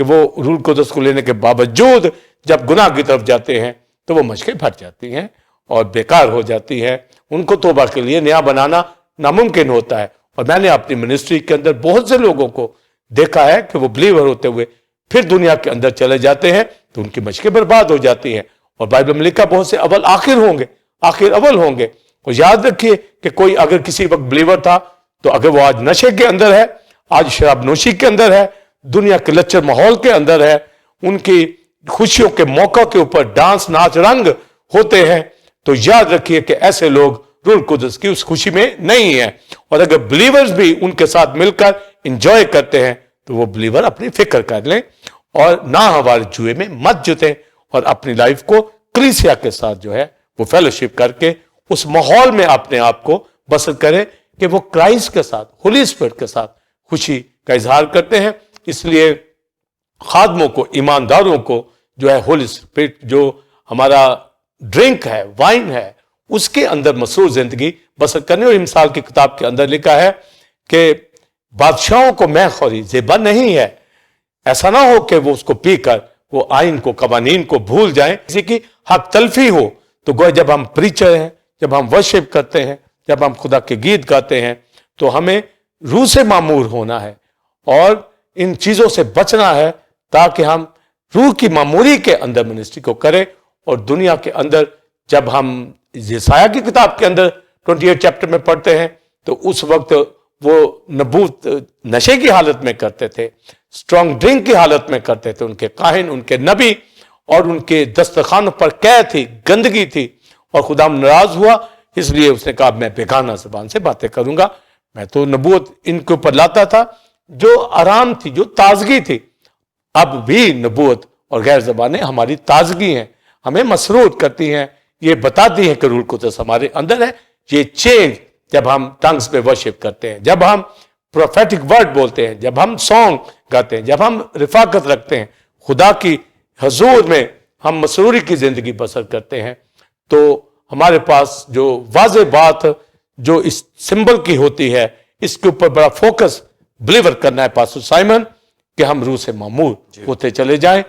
کہ وہ روح القدس کو لینے کے باوجود جب گناہ کی طرف جاتے ہیں تو وہ مشقیں پھٹ جاتی ہیں اور بیکار ہو جاتی ہیں. ان کو توبہ کے لیے نیا بنانا ناممکن ہوتا ہے. اور میں نے اپنی منسٹری کے اندر بہت سے لوگوں کو دیکھا ہے کہ وہ بلیور ہوتے ہوئے پھر دنیا کے اندر چلے جاتے ہیں تو ان کی مشقیں برباد ہو جاتی ہیں. اور بائبل میں لکھا بہت سے اول آخر ہوں گے، آخر اول ہوں گے. اور یاد رکھیے کہ کوئی اگر کسی وقت بلیور تھا تو اگر وہ آج نشے کے اندر ہے، آج شراب نوشی کے اندر ہے، دنیا کے لچر ماحول کے اندر ہے، ان کی خوشیوں کے موقع کے اوپر ڈانس ناچ رنگ ہوتے ہیں، تو یاد رکھیے کہ ایسے لوگ روح القدس کی اس خوشی میں نہیں ہیں. اور اگر بلیورز بھی ان کے ساتھ مل کر انجوائے کرتے ہیں تو وہ بلیور اپنی فکر کر لیں اور ناہموار جوئے میں مت جتیں اور اپنی لائف کو کلیسیا کے ساتھ جو ہے وہ فیلوشپ کر کے اس ماحول میں اپنے آپ کو بسر کریں کہ وہ کرائسٹ کے ساتھ، ہولی اسپرٹ کے ساتھ خوشی کا اظہار کرتے ہیں. اس لیے خادموں کو، ایمانداروں کو جو ہے ہولی اسپرٹ جو ہمارا ڈرنک ہے، وائن ہے، اس کے اندر مسرور زندگی بسر کرنے. اور مثال کی کتاب کے اندر لکھا ہے کہ بادشاہوں کو میں خوری زیبا نہیں ہے. ایسا نہ ہو کہ وہ اس کو پی کر وہ آئین کو، قوانین کو بھول جائیں، کسی کی حق تلفی ہو. تو گویا جب ہم پریچر ہیں، جب ہم ورشپ کرتے ہیں، جب ہم خدا کے گیت گاتے ہیں تو ہمیں روح سے معمور ہونا ہے اور ان چیزوں سے بچنا ہے تاکہ ہم روح کی معموری کے اندر منسٹری کو کریں. اور دنیا کے اندر جب ہم یسایہ کی کتاب کے اندر 28 چیپٹر میں پڑھتے ہیں تو اس وقت وہ نبوت نشے کی حالت میں کرتے تھے، اسٹرانگ ڈرنک کی حالت میں کرتے تھے. ان کے کاہن، ان کے نبی اور ان کے دسترخوانوں پر قید تھی، گندگی تھی، اور خدا ناراض ہوا. اس لیے اس نے کہا میں بیگانہ زبان سے باتیں کروں گا. میں تو نبوت ان کے اوپر لاتا تھا جو آرام تھی، جو تازگی تھی. اب بھی نبوت اور غیر زبانیں ہماری تازگی ہیں، ہمیں مسرور کرتی ہیں، یہ بتاتی ہیں کہ روح القدس ہمارے اندر ہے. یہ چینج جب ہم ٹنگز پہ ورشپ کرتے ہیں، جب ہم پروفیٹک ورڈ بولتے ہیں، جب ہم سانگ گاتے ہیں، جب ہم رفاقت رکھتے ہیں، خدا کی حضور میں ہم مسروری کی زندگی بسر کرتے ہیں، تو ہمارے پاس جو واضح بات جو اس سمبل کی ہوتی ہے، اس کے اوپر بڑا فوکس بلیور کرنا ہے پاسٹر سائمن، کہ ہم روح سے معمور ہوتے چلے جائیں.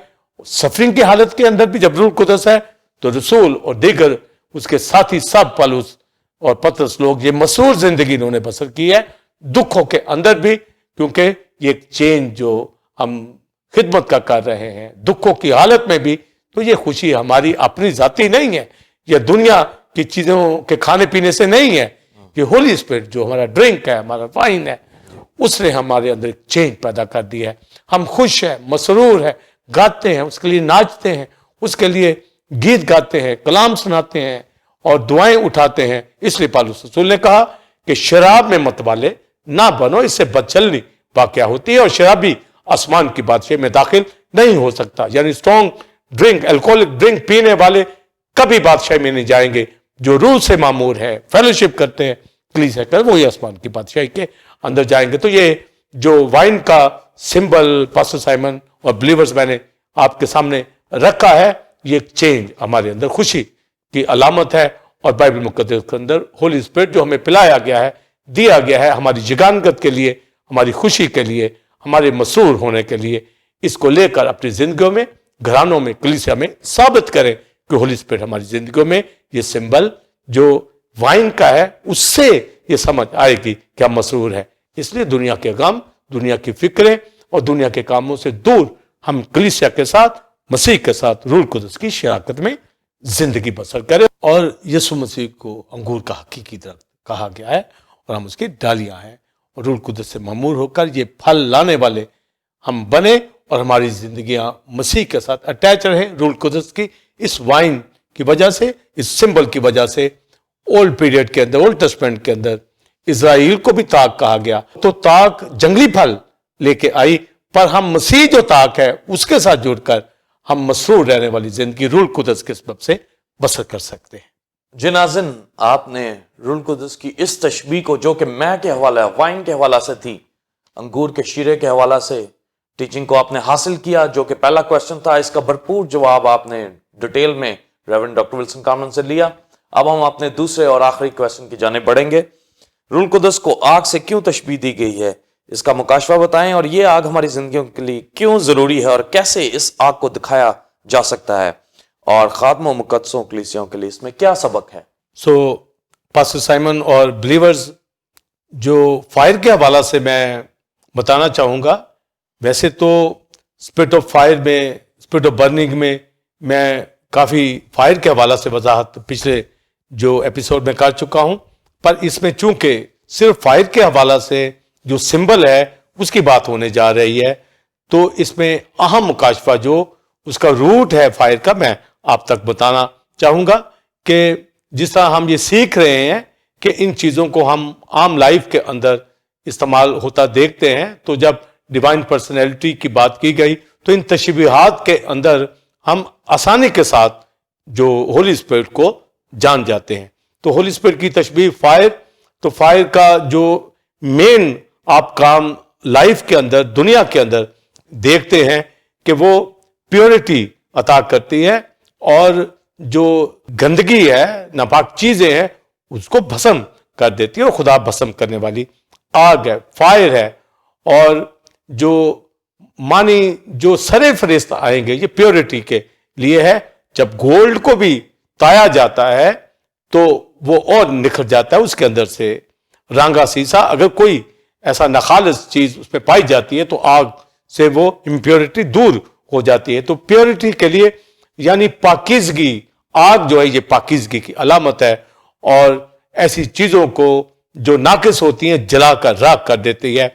سفرنگ کی حالت کے اندر بھی جب روح القدس ہے تو رسول اور دیگر اس کے ساتھی سب پالوس اور پترس لوگ یہ مسرور زندگی انہوں نے بسر کی ہے دکھوں کے اندر بھی، کیونکہ یہ ایک چینج جو ہم خدمت کا کر رہے ہیں دکھوں کی حالت میں بھی، تو یہ خوشی ہماری اپنی ذاتی نہیں ہے، یہ دنیا کی چیزوں کے کھانے پینے سے نہیں ہے. یہ ہولی اسپرٹ جو ہمارا ڈرنک ہے، ہمارا وائن ہے، اس نے ہمارے اندر ایک چینج پیدا کر دی ہے. ہم خوش ہیں، مسرور ہیں، گاتے ہیں، اس کے لیے ناچتے ہیں، اس کے لیے گیت گاتے ہیں، کلام سناتے ہیں اور دعائیں اٹھاتے ہیں. اس لیے پالوس رسول نے کہا کہ شراب میں متوالے نہ بنو، اس سے بدچلنی واقع ہوتی ہے اور شرابی آسمان کی بادشاہی میں داخل نہیں ہو سکتا. یعنی اسٹرانگ ڈرنک، الکوہلک ڈرنک پینے والے کبھی بادشاہی میں نہیں جائیں گے. جو روح سے معمور ہے، فیلوشپ کرتے ہیں کلیسیا کر، وہی آسمان کی بادشاہی کے اندر جائیں گے. تو یہ جو وائن کا سمبل پاسٹر سائمن اور بلیورز میں نے آپ کے سامنے رکھا ہے، یہ ایک چینج ہمارے اندر خوشی کی علامت ہے. اور بائبل مقدس کے اندر ہولی اسپرٹ جو ہمیں پلایا گیا ہے، دیا گیا ہے ہماری جگانگت کے لیے، ہماری خوشی کے لیے، ہمارے مسرور ہونے کے لیے، اس کو لے کر اپنی زندگیوں میں، گھرانوں میں، کلیسیا میں ثابت کریں کہ ہولی اسپرٹ ہماری زندگیوں میں یہ سمبل جو وائن کا ہے اس سے یہ سمجھ آئے گی کہ ہم مسرور ہیں. اس لیے دنیا کے غم، دنیا کی فکریں اور دنیا کے کاموں سے دور ہم کلیسیا کے ساتھ، مسیح کے ساتھ روح القدس کی شراکت میں زندگی بسر کریں. اور یسوع مسیح کو انگور کا حقیقی درخت کہا گیا ہے اور ہم اس کی ڈالیاں ہیں، اور روح القدس سے معمور ہو کر یہ پھل لانے والے ہم بنے اور ہماری زندگیاں مسیح کے ساتھ اٹیچ رہیں. روح القدس کی اس وائن کی وجہ سے، اس سمبل کی وجہ سے اولڈ پیریڈ کے اندر، اولڈ ٹیسٹمنٹ کے اندر اسرائیل کو بھی تاک کہا گیا. تو تاک جنگلی پھل لے کے آئی، پر ہم مسیح جو تاک ہے اس کے ساتھ جڑ کر ہم مسرور رہنے والی زندگی روح القدس کے سبب سے بسر کر سکتے ہیں. جی ناظرین، آپ نے روح القدس کی اس تشبیہ کو جو کہ میں کے حوالہ، وائن کے حوالہ سے تھی، انگور کے شیرے کے حوالہ سے ٹیچنگ کو آپ نے حاصل کیا، جو کہ پہلا کویسچن تھا. اس کا بھرپور جواب آپ نے ڈیٹیل میں ریورنڈ ڈاکٹر ولسن کامن سے لیا. اب ہم اپنے دوسرے اور آخری کویسچن کی جانب بڑھیں گے. روح القدس کو آگ سے کیوں تشبیہ دی گئی ہے؟ اس کا مکاشفہ بتائیں اور یہ آگ ہماری زندگیوں کے لیے کیوں ضروری ہے اور کیسے اس آگ کو دکھایا جا سکتا ہے اور خادموں مقدسوں کلیسیوں کے لیے اس میں کیا سبق ہے؟ سو پاسٹر سائمن اور بلیورز، جو فائر کے حوالہ سے میں بتانا چاہوں گا، ویسے تو اسپرٹ آف فائر میں، اسپرٹ آف برننگ میں کافی فائر کے حوالہ سے وضاحت پچھلے جو ایپیسوڈ میں کر چکا ہوں، پر اس میں چونکہ صرف فائر کے حوالہ سے جو سمبل ہے اس کی بات ہونے جا رہی ہے، تو اس میں اہم مکاشفہ جو اس کا روٹ ہے فائر کا، میں آپ تک بتانا چاہوں گا کہ جس طرح ہم یہ سیکھ رہے ہیں کہ ان چیزوں کو ہم عام لائف کے اندر استعمال ہوتا دیکھتے ہیں، تو جب ڈیوائن پرسنالٹی کی بات کی گئی تو ان تشبیہات کے اندر ہم آسانی کے ساتھ جو ہولی اسپرٹ کو جان جاتے ہیں۔ تو ہولی اسپرٹ کی تشبیہ فائر، تو فائر کا جو مین آپ کام لائف کے اندر، دنیا کے اندر دیکھتے ہیں کہ وہ پیورٹی عطا کرتی ہے اور جو گندگی ہے، ناپاک چیزیں ہیں، اس کو بھسم کر دیتی ہے، اور خدا بھسم کرنے والی آگ ہے، فائر ہے۔ اور جو معنی جو سرے فرشت آئیں گے یہ پیورٹی کے لیے ہے۔ جب گولڈ کو بھی تایا جاتا ہے تو وہ اور نکھر جاتا ہے، اس کے اندر سے رانگا سیسا، اگر کوئی ایسا ناخالص چیز اس میں پائی جاتی ہے تو آگ سے وہ امپیورٹی دور ہو جاتی ہے۔ تو پیورٹی کے لیے یعنی پاکیزگی، آگ جو ہے یہ پاکیزگی کی علامت ہے، اور ایسی چیزوں کو جو ناقص ہوتی ہیں جلا کر راکھ کر دیتی ہے۔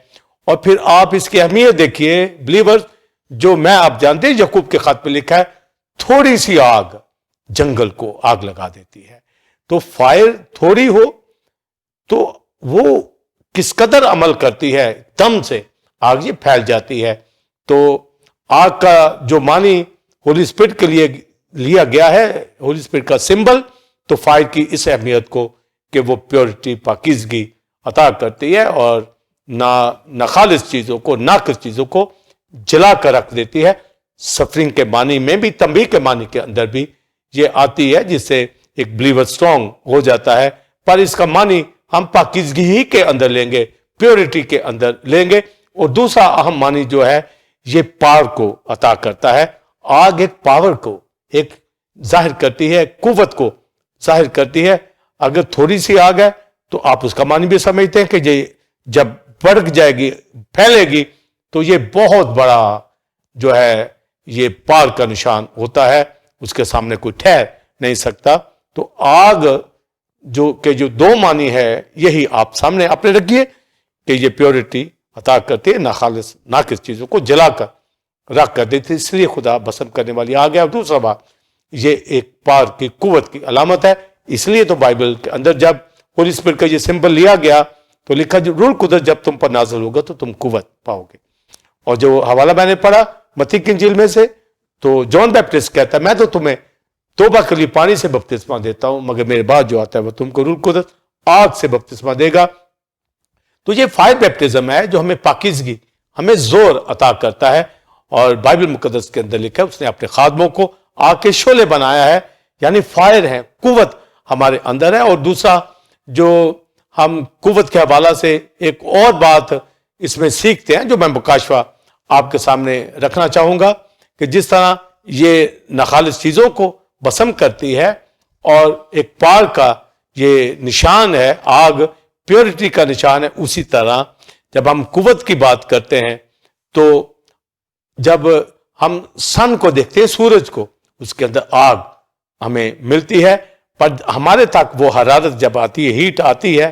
اور پھر آپ اس کی اہمیت دیکھیے بلیورز، جو میں آپ جانتے ہیں یعقوب کے خط میں لکھا ہے، تھوڑی سی آگ جنگل کو آگ لگا دیتی ہے۔ تو فائر تھوڑی ہو تو وہ کس قدر عمل کرتی ہے، دم سے آگ یہ پھیل جاتی ہے۔ تو آگ کا جو معنی ہولی اسپرٹ کے لیے لیا گیا ہے، ہولی اسپرٹ کا سمبل، تو فائر کی اس اہمیت کو کہ وہ پیورٹی، پاکیزگی عطا کرتی ہے اور ناخالص چیزوں کو، ناقص چیزوں کو جلا کر رکھ دیتی ہے۔ سفرنگ کے معنی میں بھی، تنبیہ کے معنی کے اندر بھی یہ آتی ہے، جس سے ایک بلیور سٹرونگ ہو جاتا ہے، پر اس کا معنی ہم پاکیزگی ہی کے اندر لیں گے، پیورٹی کے اندر لیں گے۔ اور دوسرا اہم معنی جو ہے یہ پاور کو عطا کرتا ہے۔ آگ ایک پاور کو ایک ظاہر کرتی ہے، قوت کو ظاہر کرتی ہے۔ اگر تھوڑی سی آگ ہے تو آپ اس کا معنی بھی سمجھتے ہیں کہ یہ جب بڑھ جائے گی، پھیلے گی، تو یہ بہت بڑا جو ہے یہ پار کا نشان ہوتا ہے، اس کے سامنے کوئی ٹھہر نہیں سکتا۔ تو آگ جو دو معنی ہے یہی آپ سامنے اپنے رکھیے کہ یہ پیورٹی عطا کرتی ہے، ناخالص ناقص چیزوں کو جلا کر رکھ کر دیتی ہے، اس لیے خدا بسم کرنے والی آگ ہے۔ اور دوسرا بات، یہ ایک پار کی قوت کی علامت ہے۔ اس لیے تو بائبل کے اندر جب ہولی اسپرٹ کا یہ سمبل لیا گیا تو لکھا جو روح القدس جب تم پر نازل ہوگا تو تم قوت پاؤ گے۔ اور جو حوالہ میں نے پڑھا متی کی انجیل میں سے، تو جان بیپٹسٹ کہتا ہے میں تو تمہیں توبہ کے لیے پانی سے بپتسمہ دیتا ہوں، مگر میرے بعد جو آتا ہے وہ تم کو روح القدس آگ سے بپتسمہ دے گا۔ تو یہ فائر بیپٹزم ہے جو ہمیں پاکیزگی، ہمیں زور عطا کرتا ہے۔ اور بائبل مقدس کے اندر لکھا ہے اس نے اپنے خادموں کو آگ کے شعلے بنایا ہے، یعنی فائر ہے، قوت ہمارے اندر ہے۔ اور دوسرا جو ہم قوت کے حوالہ سے ایک اور بات اس میں سیکھتے ہیں جو میں مکاشفہ آپ کے سامنے رکھنا چاہوں گا، کہ جس طرح یہ ناخالص چیزوں کو بسم کرتی ہے اور ایک پار کا یہ نشان ہے، آگ پیورٹی کا نشان ہے، اسی طرح جب ہم قوت کی بات کرتے ہیں تو جب ہم سن کو دیکھتے ہیں، سورج کو، اس کے اندر آگ ہمیں ملتی ہے، پر ہمارے تک وہ حرارت جب آتی ہے، ہیٹ آتی ہے،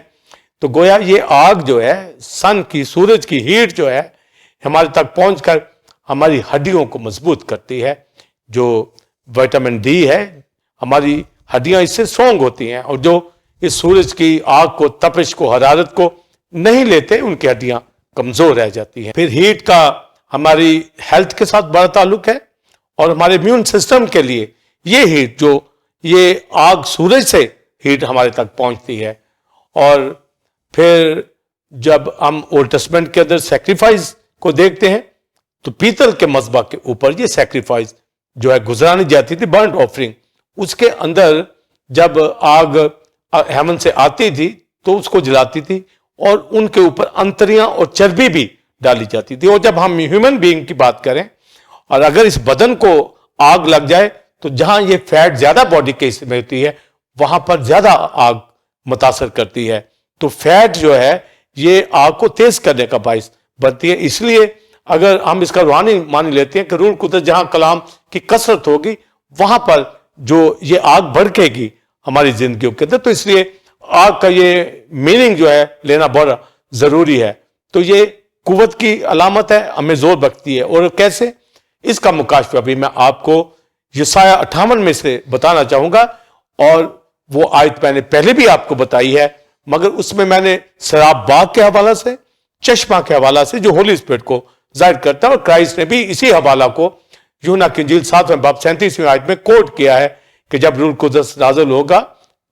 تو گویا یہ آگ جو ہے سن کی، سورج کی ہیٹ جو ہے ہمارے تک پہنچ کر ہماری ہڈیوں کو مضبوط کرتی ہے۔ جو وٹامن ڈی ہے، ہماری ہڈیاں اس سے اسٹرانگ ہوتی ہیں، اور جو اس سورج کی آگ کو، تپش کو، حرارت کو نہیں لیتے ان کی ہڈیاں کمزور رہ جاتی ہیں۔ پھر ہیٹ کا ہماری ہیلتھ کے ساتھ بڑا تعلق ہے، اور ہمارے امیون سسٹم کے لیے یہ ہیٹ، جو یہ آگ سورج سے ہیٹ ہمارے تک پہنچتی ہے۔ اور پھر جب ہم اولڈ ٹیسٹمنٹ کے اندر سیکریفائس کو دیکھتے ہیں تو پیتل کے مذبح کے اوپر یہ سیکریفائس جو ہے گزرانی جاتی تھی، برنٹ آفرنگ، اس کے اندر جب آگ ہیمن سے آتی تھی تو اس کو جلاتی تھی، اور ان کے اوپر انتریاں اور چربی بھی ڈالی جاتی تھی. اور جب ہم ہیومن بینگ کی بات کریں اور اگر اس بدن کو آگ لگ جائے تو جہاں یہ فیٹ زیادہ باڈی کے حصے میں ہوتی ہے وہاں پر زیادہ آگ متاثر کرتی ہے. تو فیٹ جو ہے یہ آگ کو تیز کرنے کا باعث بنتی ہے. اس لیے اگر ہم اس کا روحانی معنی لیتے ہیں کہ روح القدس جہاں کلام کی کثرت ہوگی وہاں پر جو یہ آگ بھڑکے گی ہماری زندگیوں کے اندر. تو اس لیے آگ کا یہ میننگ جو ہے لینا بڑا ضروری ہے. تو یہ قوت کی علامت ہے, ہمیں زور بخشتی ہے. اور کیسے؟ اس کا مکاشفہ بھی میں آپ کو یسایہ 58 میں سے بتانا چاہوں گا. اور وہ آیت میں نے پہلے بھی آپ کو بتائی ہے مگر اس میں نے سراب باغ کے حوالہ سے, چشمہ کے حوالہ سے جو ہولی اسپرٹ کو ظاہر کرتا ہے, اور کرائسٹ نے بھی اسی حوالہ کو یوحنا کی انجیل 7 باب 37 آیت میں کوٹ کیا ہے کہ جب روح القدس نازل ہوگا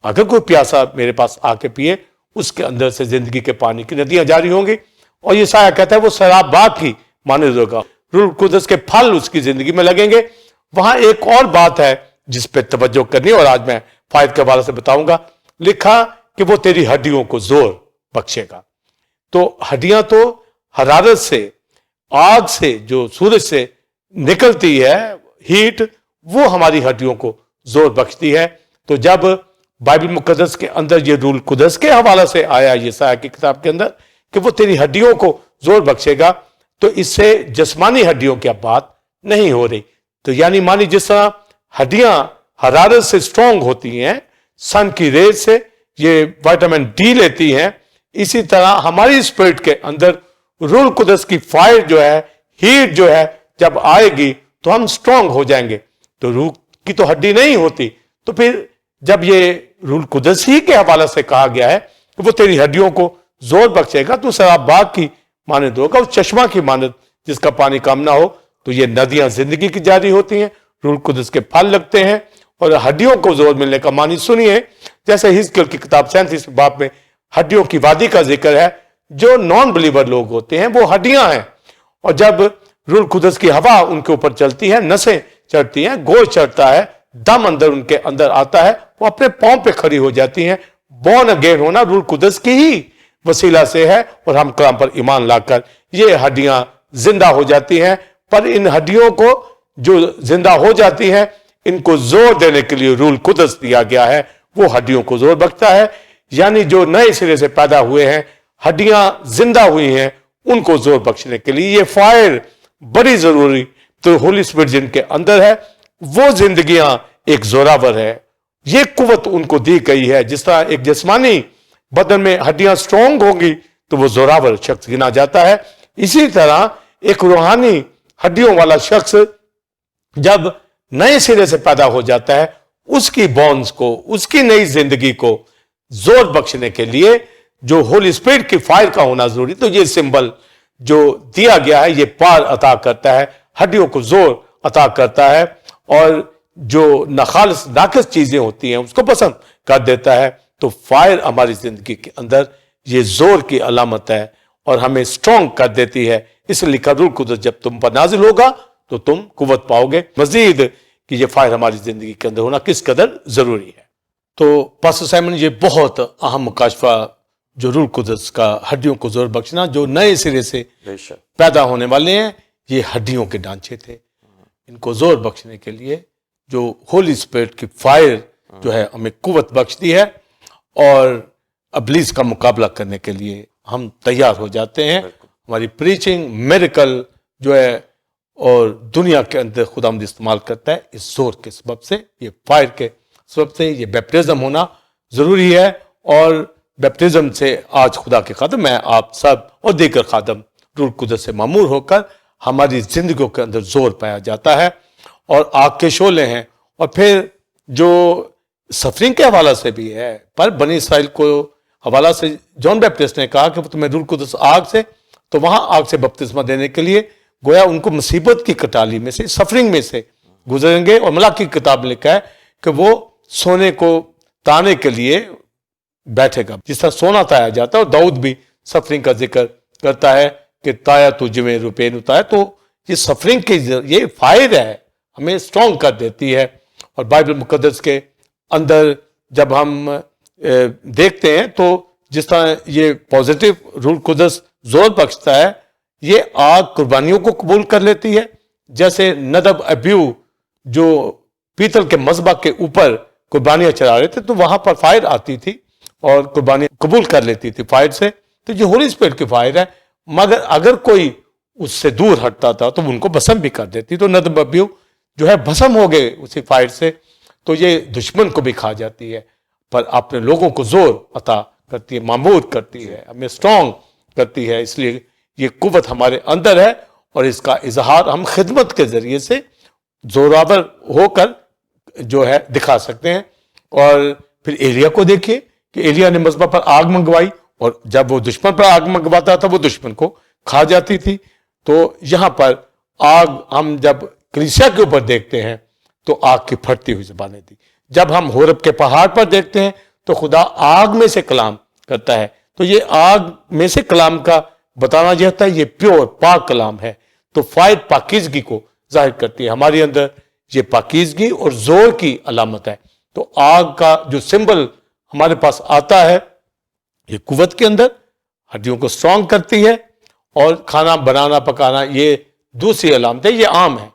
اگر کوئی پیاسا میرے پاس آ کے پیے اس کے اندر سے زندگی کے پانی کی ندیاں جاری ہوں گی. اور یہ سایہ کہتا ہے وہ سراب باغ کی مانند ہوگا, روح القدس کے پھل اس کی زندگی میں لگیں گے. وہاں ایک اور بات ہے جس پہ توجہ کرنی اور آج میں فائد کے حوالے سے بتاؤں گا. لکھا کہ وہ تیری ہڈیوں کو زور بخشے گا. تو ہڈیاں تو حرارت سے, آگ سے, جو سورج سے نکلتی ہے ہیٹ, وہ ہماری ہڈیوں کو زور بخشتی ہے. تو جب بائبل مقدس کے اندر یہ روح القدس کے حوالہ سے آیا یسایہ کی کتاب کے اندر کہ وہ تیری ہڈیوں کو زور بخشے گا, تو اس سے جسمانی ہڈیوں کی اب بات نہیں ہو رہی. تو یعنی مانی جس طرح ہڈیاں حرارت سے سٹرونگ ہوتی ہیں, سن کی ریز سے یہ وائٹامن ڈی لیتی ہیں, اسی طرح ہماری اسپرٹ کے اندر روح القدس کی فائر جو ہے, ہیٹ جو ہے, جب آئے گی تو ہم سٹرونگ ہو جائیں گے. تو روح کی تو ہڈی نہیں ہوتی, تو پھر جب یہ روح القدس ہی کے حوالے سے کہا گیا ہے کہ وہ تیری ہڈیوں کو زور بخشے گا, تو سراب باغ کی مانند ہوگا, اس چشمہ کی مانند جس کا پانی کم نہ ہو. تو یہ ندیاں زندگی کی جاری ہوتی ہیں, روح القدس کے پھل لگتے ہیں. اور ہڈیوں کو زور ملنے کا معنی سنیے, جیسے حزقیل کی کتاب 37 باب میں ہڈیوں کی وادی کا ذکر ہے. جو نان بلیور لوگ ہوتے ہیں وہ ہڈیاں ہیں, اور جب روح القدس کی ہوا ان کے اوپر چلتی ہے, نسیں چڑھتی ہیں, گوشت چڑھتا ہے, دم اندر ان کے اندر آتا ہے, وہ اپنے پاؤں پہ کھڑی ہو جاتی ہیں. بورن اگین ہونا روح القدس کی ہی وسیلہ سے ہے, اور ہم کلام پر ایمان لا کر یہ ہڈیاں زندہ ہو جاتی ہیں. پر ان ہڈیوں کو جو زندہ ہو جاتی ہیں ان کو زور دینے کے لیے روح القدس دیا گیا ہے, وہ ہڈیوں کو زور بخشتا ہے. یعنی جو نئے سرے سے پیدا ہوئے ہیں, ہڈیاں زندہ ہوئی ہیں, ان کو زور بخشنے کے لیے یہ فائر بڑی ضروری. تو ہولی اسپرٹ جن کے اندر ہے وہ زندگیاں ایک زوراور ہے, یہ قوت ان کو دی گئی ہے. جس طرح ایک جسمانی بدن میں ہڈیاں سٹرونگ ہوں گی تو وہ زوراور شخص گنا جاتا ہے, اسی طرح ایک روحانی ہڈیوں والا شخص جب نئے سرے سے پیدا ہو جاتا ہے, اس کی بونز کو, اس کی نئی زندگی کو زور بخشنے کے لیے جو ہولی اسپرٹ کی فائر کا ہونا ضروری. تو یہ سمبل جو دیا گیا ہے یہ پار عطا کرتا ہے, ہڈیوں کو زور عطا کرتا ہے, اور جو ناخالص ناقص چیزیں ہوتی ہیں اس کو پسند کر دیتا ہے. تو فائر ہماری زندگی کے اندر یہ زور کی علامت ہے اور ہمیں سٹرونگ کر دیتی ہے. اس لیے لکھا روح القدس جب تم پر نازل ہوگا تو تم قوت پاؤ گے. مزید کہ یہ فائر ہماری زندگی کے اندر ہونا کس قدر ضروری ہے. تو پاسٹر سائمن یہ بہت اہم مکاشفہ جو روح القدس کا ہڈیوں کو زور بخشنا, جو نئے سرے سے پیدا ہونے والے ہیں, یہ ہڈیوں کے ڈھانچے تھے. ان کو زور بخشنے کے لیے جو ہولی اسپرٹ کی فائر جو ہے ہمیں قوت بخشتی ہے, اور ابلیس کا مقابلہ کرنے کے لیے ہم تیار ہو جاتے ہیں. ہماری پریچنگ میریکل جو ہے اور دنیا کے اندر خداوند استعمال کرتا ہے اس زور کے سبب سے, یہ فائر کے سبب سے. یہ بیپٹزم ہونا ضروری ہے, اور بیپٹزم سے آج خدا کے خادم میں آپ سب اور دیگر خادم روح القدس سے معمور ہو کر ہماری زندگیوں کے اندر زور پایا جاتا ہے, اور آگ کے شعلے ہیں. اور پھر جو سفرنگ کے حوالہ سے بھی ہے, پر بنی اسرائیل کو حوالہ سے جان بیپٹسٹ نے کہا کہ تمہیں روح القدس آگ سے, تو وہاں آگ سے بپتسمہ دینے کے لیے گویا ان کو مصیبت کی کٹالی میں سے, سفرنگ میں سے گزریں گے. اور ملاکی کی کتاب میں لکھا ہے کہ وہ سونے کو تانے کے لیے بیٹھے گا, جس طرح سونا تایا جاتا ہے. اور داؤد بھی سفرنگ کا ذکر کرتا ہے کہ تایا تجھ میں روپے نتایا. تو یہ سفرنگ کی یہ فائر ہے, ہمیں سٹرونگ کر دیتی ہے. اور بائبل مقدس کے اندر جب ہم دیکھتے ہیں تو جس طرح یہ پازیٹیو روح القدس زور بخشتا ہے, یہ آگ قربانیوں کو قبول کر لیتی ہے، جیسے ندب ابیو جو پیتل کے مذبح کے اوپر قربانیاں چڑھا رہے تھے تو وہاں پر فائر آتی تھی اور قربانی قبول کر لیتی تھی فائر سے. تو یہ ہولی اسپرٹ کی فائر ہے. مگر اگر کوئی اس سے دور ہٹتا تھا تو ان کو بھسم بھی کر دیتی. تو ندب ابیو جو ہے بھسم ہو گئے اسی فائر سے. تو یہ دشمن کو بھی کھا جاتی ہے، پر اپنے لوگوں کو زور عطا کرتی ہے، معمور کرتی ہے، ہمیں اسٹرانگ کرتی ہے. اس لیے یہ قوت ہمارے اندر ہے اور اس کا اظہار ہم خدمت کے ذریعے سے زوراور ہو کر جو ہے دکھا سکتے ہیں. اور پھر ایلیا کو دیکھیے کہ ایلیا نے مذبح پر آگ منگوائی اور جب وہ دشمن پر آگ منگواتا تھا وہ دشمن کو کھا جاتی تھی. تو یہاں پر آگ ہم جب کلیسیا کے اوپر دیکھتے ہیں تو آگ کی پھٹتی ہوئی زبانیں تھی. جب ہم ہورب کے پہاڑ پر دیکھتے ہیں تو خدا آگ میں سے کلام کرتا ہے. تو یہ آگ میں سے کلام کا بتانا یہ ہوتا ہے یہ پیور پاک کلام ہے. تو فائر پاکیزگی کو ظاہر کرتی ہے. ہمارے اندر یہ پاکیزگی اور زور کی علامت ہے. تو آگ کا جو سمبل ہمارے پاس آتا ہے یہ قوت کے اندر ہڈیوں کو اسٹرانگ کرتی ہے. اور کھانا بنانا پکانا یہ دوسری علامت ہے، یہ عام ہے.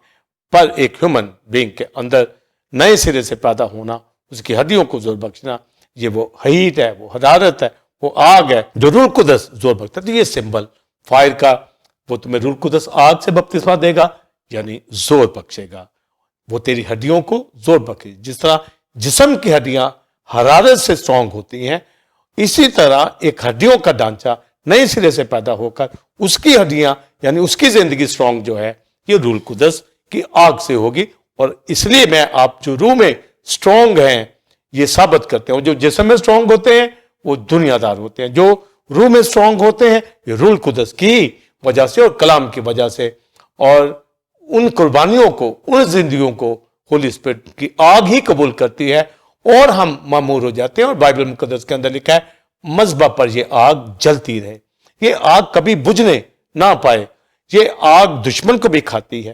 پر ایک ہیومن بینگ کے اندر نئے سرے سے پیدا ہونا، اس کی ہڈیوں کو زور بخشنا، یہ وہ ہیٹ ہے، وہ حرارت ہے، وہ آگ ہے جو روح القدس زور بخشتا ہے. تو یہ سمبل فائر کا، وہ تمہیں روح القدس آگ سے بپتسمہ دے گا یعنی زور بخشے گا. وہ تیری ہڈیوں کو زور بخشے. جس طرح جسم کی ہڈیاں حرارت سے اسٹرانگ ہوتی ہیں، اسی طرح ایک ہڈیوں کا ڈھانچہ نئے سرے سے پیدا ہو کر اس کی ہڈیاں یعنی اس کی زندگی اسٹرانگ جو ہے یہ روح القدس کی آگ سے ہوگی. اور اس لیے میں آپ جو روح میں اسٹرانگ ہیں یہ ثابت کرتے ہیں. جو جسم میں اسٹرانگ ہوتے ہیں وہ دنیا دار ہوتے ہیں، جو روح میں اسٹرانگ ہوتے ہیں یہ روح القدس کی وجہ سے اور کلام کی وجہ سے. اور ان قربانیوں کو، ان زندگیوں کو ہولی اسپرٹ کی آگ ہی قبول کرتی ہے اور ہم معمور ہو جاتے ہیں. اور بائبل مقدس کے اندر لکھا ہے مذبح پر یہ آگ جلتی رہے، یہ آگ کبھی بجھنے نہ پائے. یہ آگ دشمن کو بھی کھاتی ہے،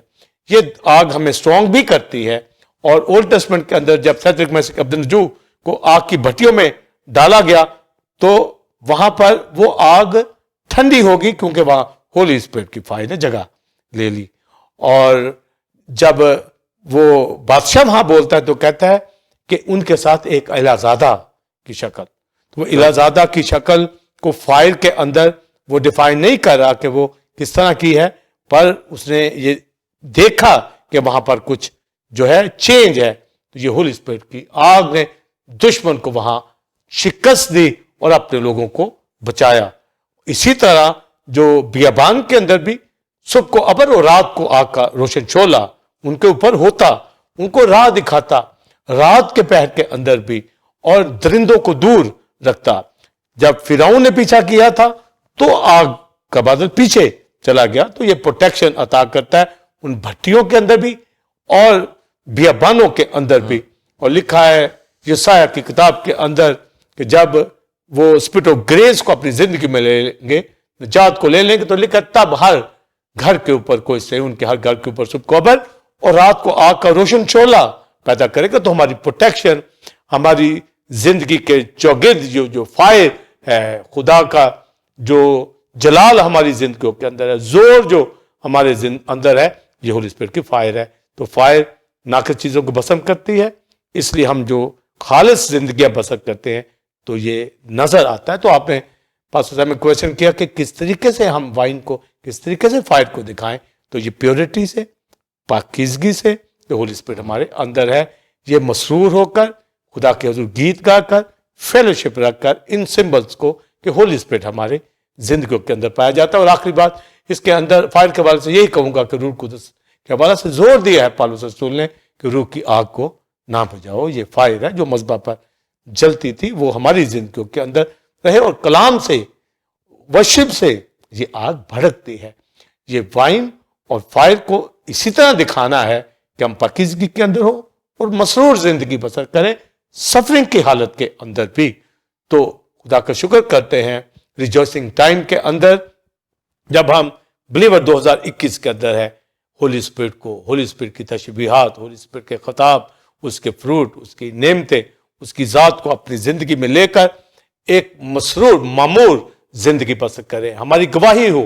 یہ آگ ہمیں اسٹرانگ بھی کرتی ہے. اور اولڈ ٹیسٹمنٹ کے اندر جب سیڈرک میشک ابدنجو کو آگ کی بھٹیوں میں ڈالا گیا تو وہاں پر وہ آگ ٹھنڈی ہوگی کیونکہ وہاں ہولی اسپرٹ کی فائر نے جگہ لے لی. اور جب وہ بادشاہ وہاں بولتا ہے تو کہتا ہے کہ ان کے ساتھ ایک الہزادہ کی شکل. تو وہ الہزادہ کی شکل کو فائر کے اندر وہ ڈیفائن نہیں کر رہا کہ وہ کس طرح کی ہے، پر اس نے یہ دیکھا کہ وہاں پر کچھ جو ہے چینج ہے. تو یہ ہولی اسپرٹ کی آگ نے دشمن کو وہاں شکست دی اور اپنے لوگوں کو بچایا. اسی طرح جو بیابان کے اندر بھی صبح کو ابر اور رات کو آگ کا روشن شعلہ ان کے اوپر ہوتا، ان کو راہ دکھاتا رات کے پہر کے اندر بھی، اور درندوں کو دور رکھتا. جب فرعون نے پیچھا کیا تھا تو آگ کا بادل پیچھے چلا گیا. تو یہ پروٹیکشن عطا کرتا ہے ان بھٹیوں کے اندر بھی اور بیابانوں کے اندر بھی. اور لکھا ہے یسایہ کی کتاب کے اندر کہ جب وہ اسپرٹ آف گریس کو اپنی زندگی میں لے لیں گے، نجات کو لے لیں گے، تو لکھا تب ہر گھر کے اوپر کوئی سے ان کے ہر گھر کے اوپر صبح کو ابر اور رات کو آگ کا روشن شعلہ پیدا کرے گا. تو ہماری پروٹیکشن، ہماری زندگی کے چوگرد جو فائر ہے، خدا کا جو جلال ہماری زندگیوں کے اندر ہے، زور جو ہمارے اندر ہے، یہ ہولی اسپرٹ کی فائر ہے. تو فائر ناقص چیزوں کو بسم کرتی ہے. اس لیے ہم جو خالص زندگیاں بسر کرتے ہیں تو یہ نظر آتا ہے. تو آپ نے پاسٹر صاحب میں کویشچن کیا کہ کس طریقے سے ہم وائن کو، کس طریقے سے فائر کو دکھائیں. تو یہ پیورٹی سے، پاکیزگی سے، جو ہولی اسپرٹ ہمارے اندر ہے، یہ مسرور ہو کر خدا کے حضور گیت گا کر فیلوشپ رکھ کر ان سمبلز کو کہ ہولی اسپرٹ ہمارے زندگیوں کے اندر پایا جاتا ہے. اور آخری بات اس کے اندر فائر کے حوالے سے یہی کہوں گا کہ روح القدس کے حوالے سے زور دیا ہے پالوس رسول نے کہ روح کی آگ کو نہ بجھاؤ. یہ فائر ہے جو مذبح پر جلتی تھی وہ ہماری زندگیوں کے اندر رہے. اور کلام سے، ورشپ سے یہ آگ بھڑکتی ہے. یہ وائن اور فائر کو اسی طرح دکھانا ہے کہ ہم پاکیزگی کے اندر ہو اور مسرور زندگی بسر کریں سفرنگ کی حالت کے اندر بھی. تو خدا کا شکر کرتے ہیں ریجوائسنگ ٹائم کے اندر جب ہم بلیور 2021 کے اندر ہے ہولی اسپرٹ کو، ہولی اسپرٹ کی تشبیہات، ہولی اسپرٹ کے خطاب، اس کے فروٹ، اس کی نعمتیں، اس کی ذات کو اپنی زندگی میں لے کر ایک مسرور معمور زندگی بسر کریں. ہماری گواہی ہو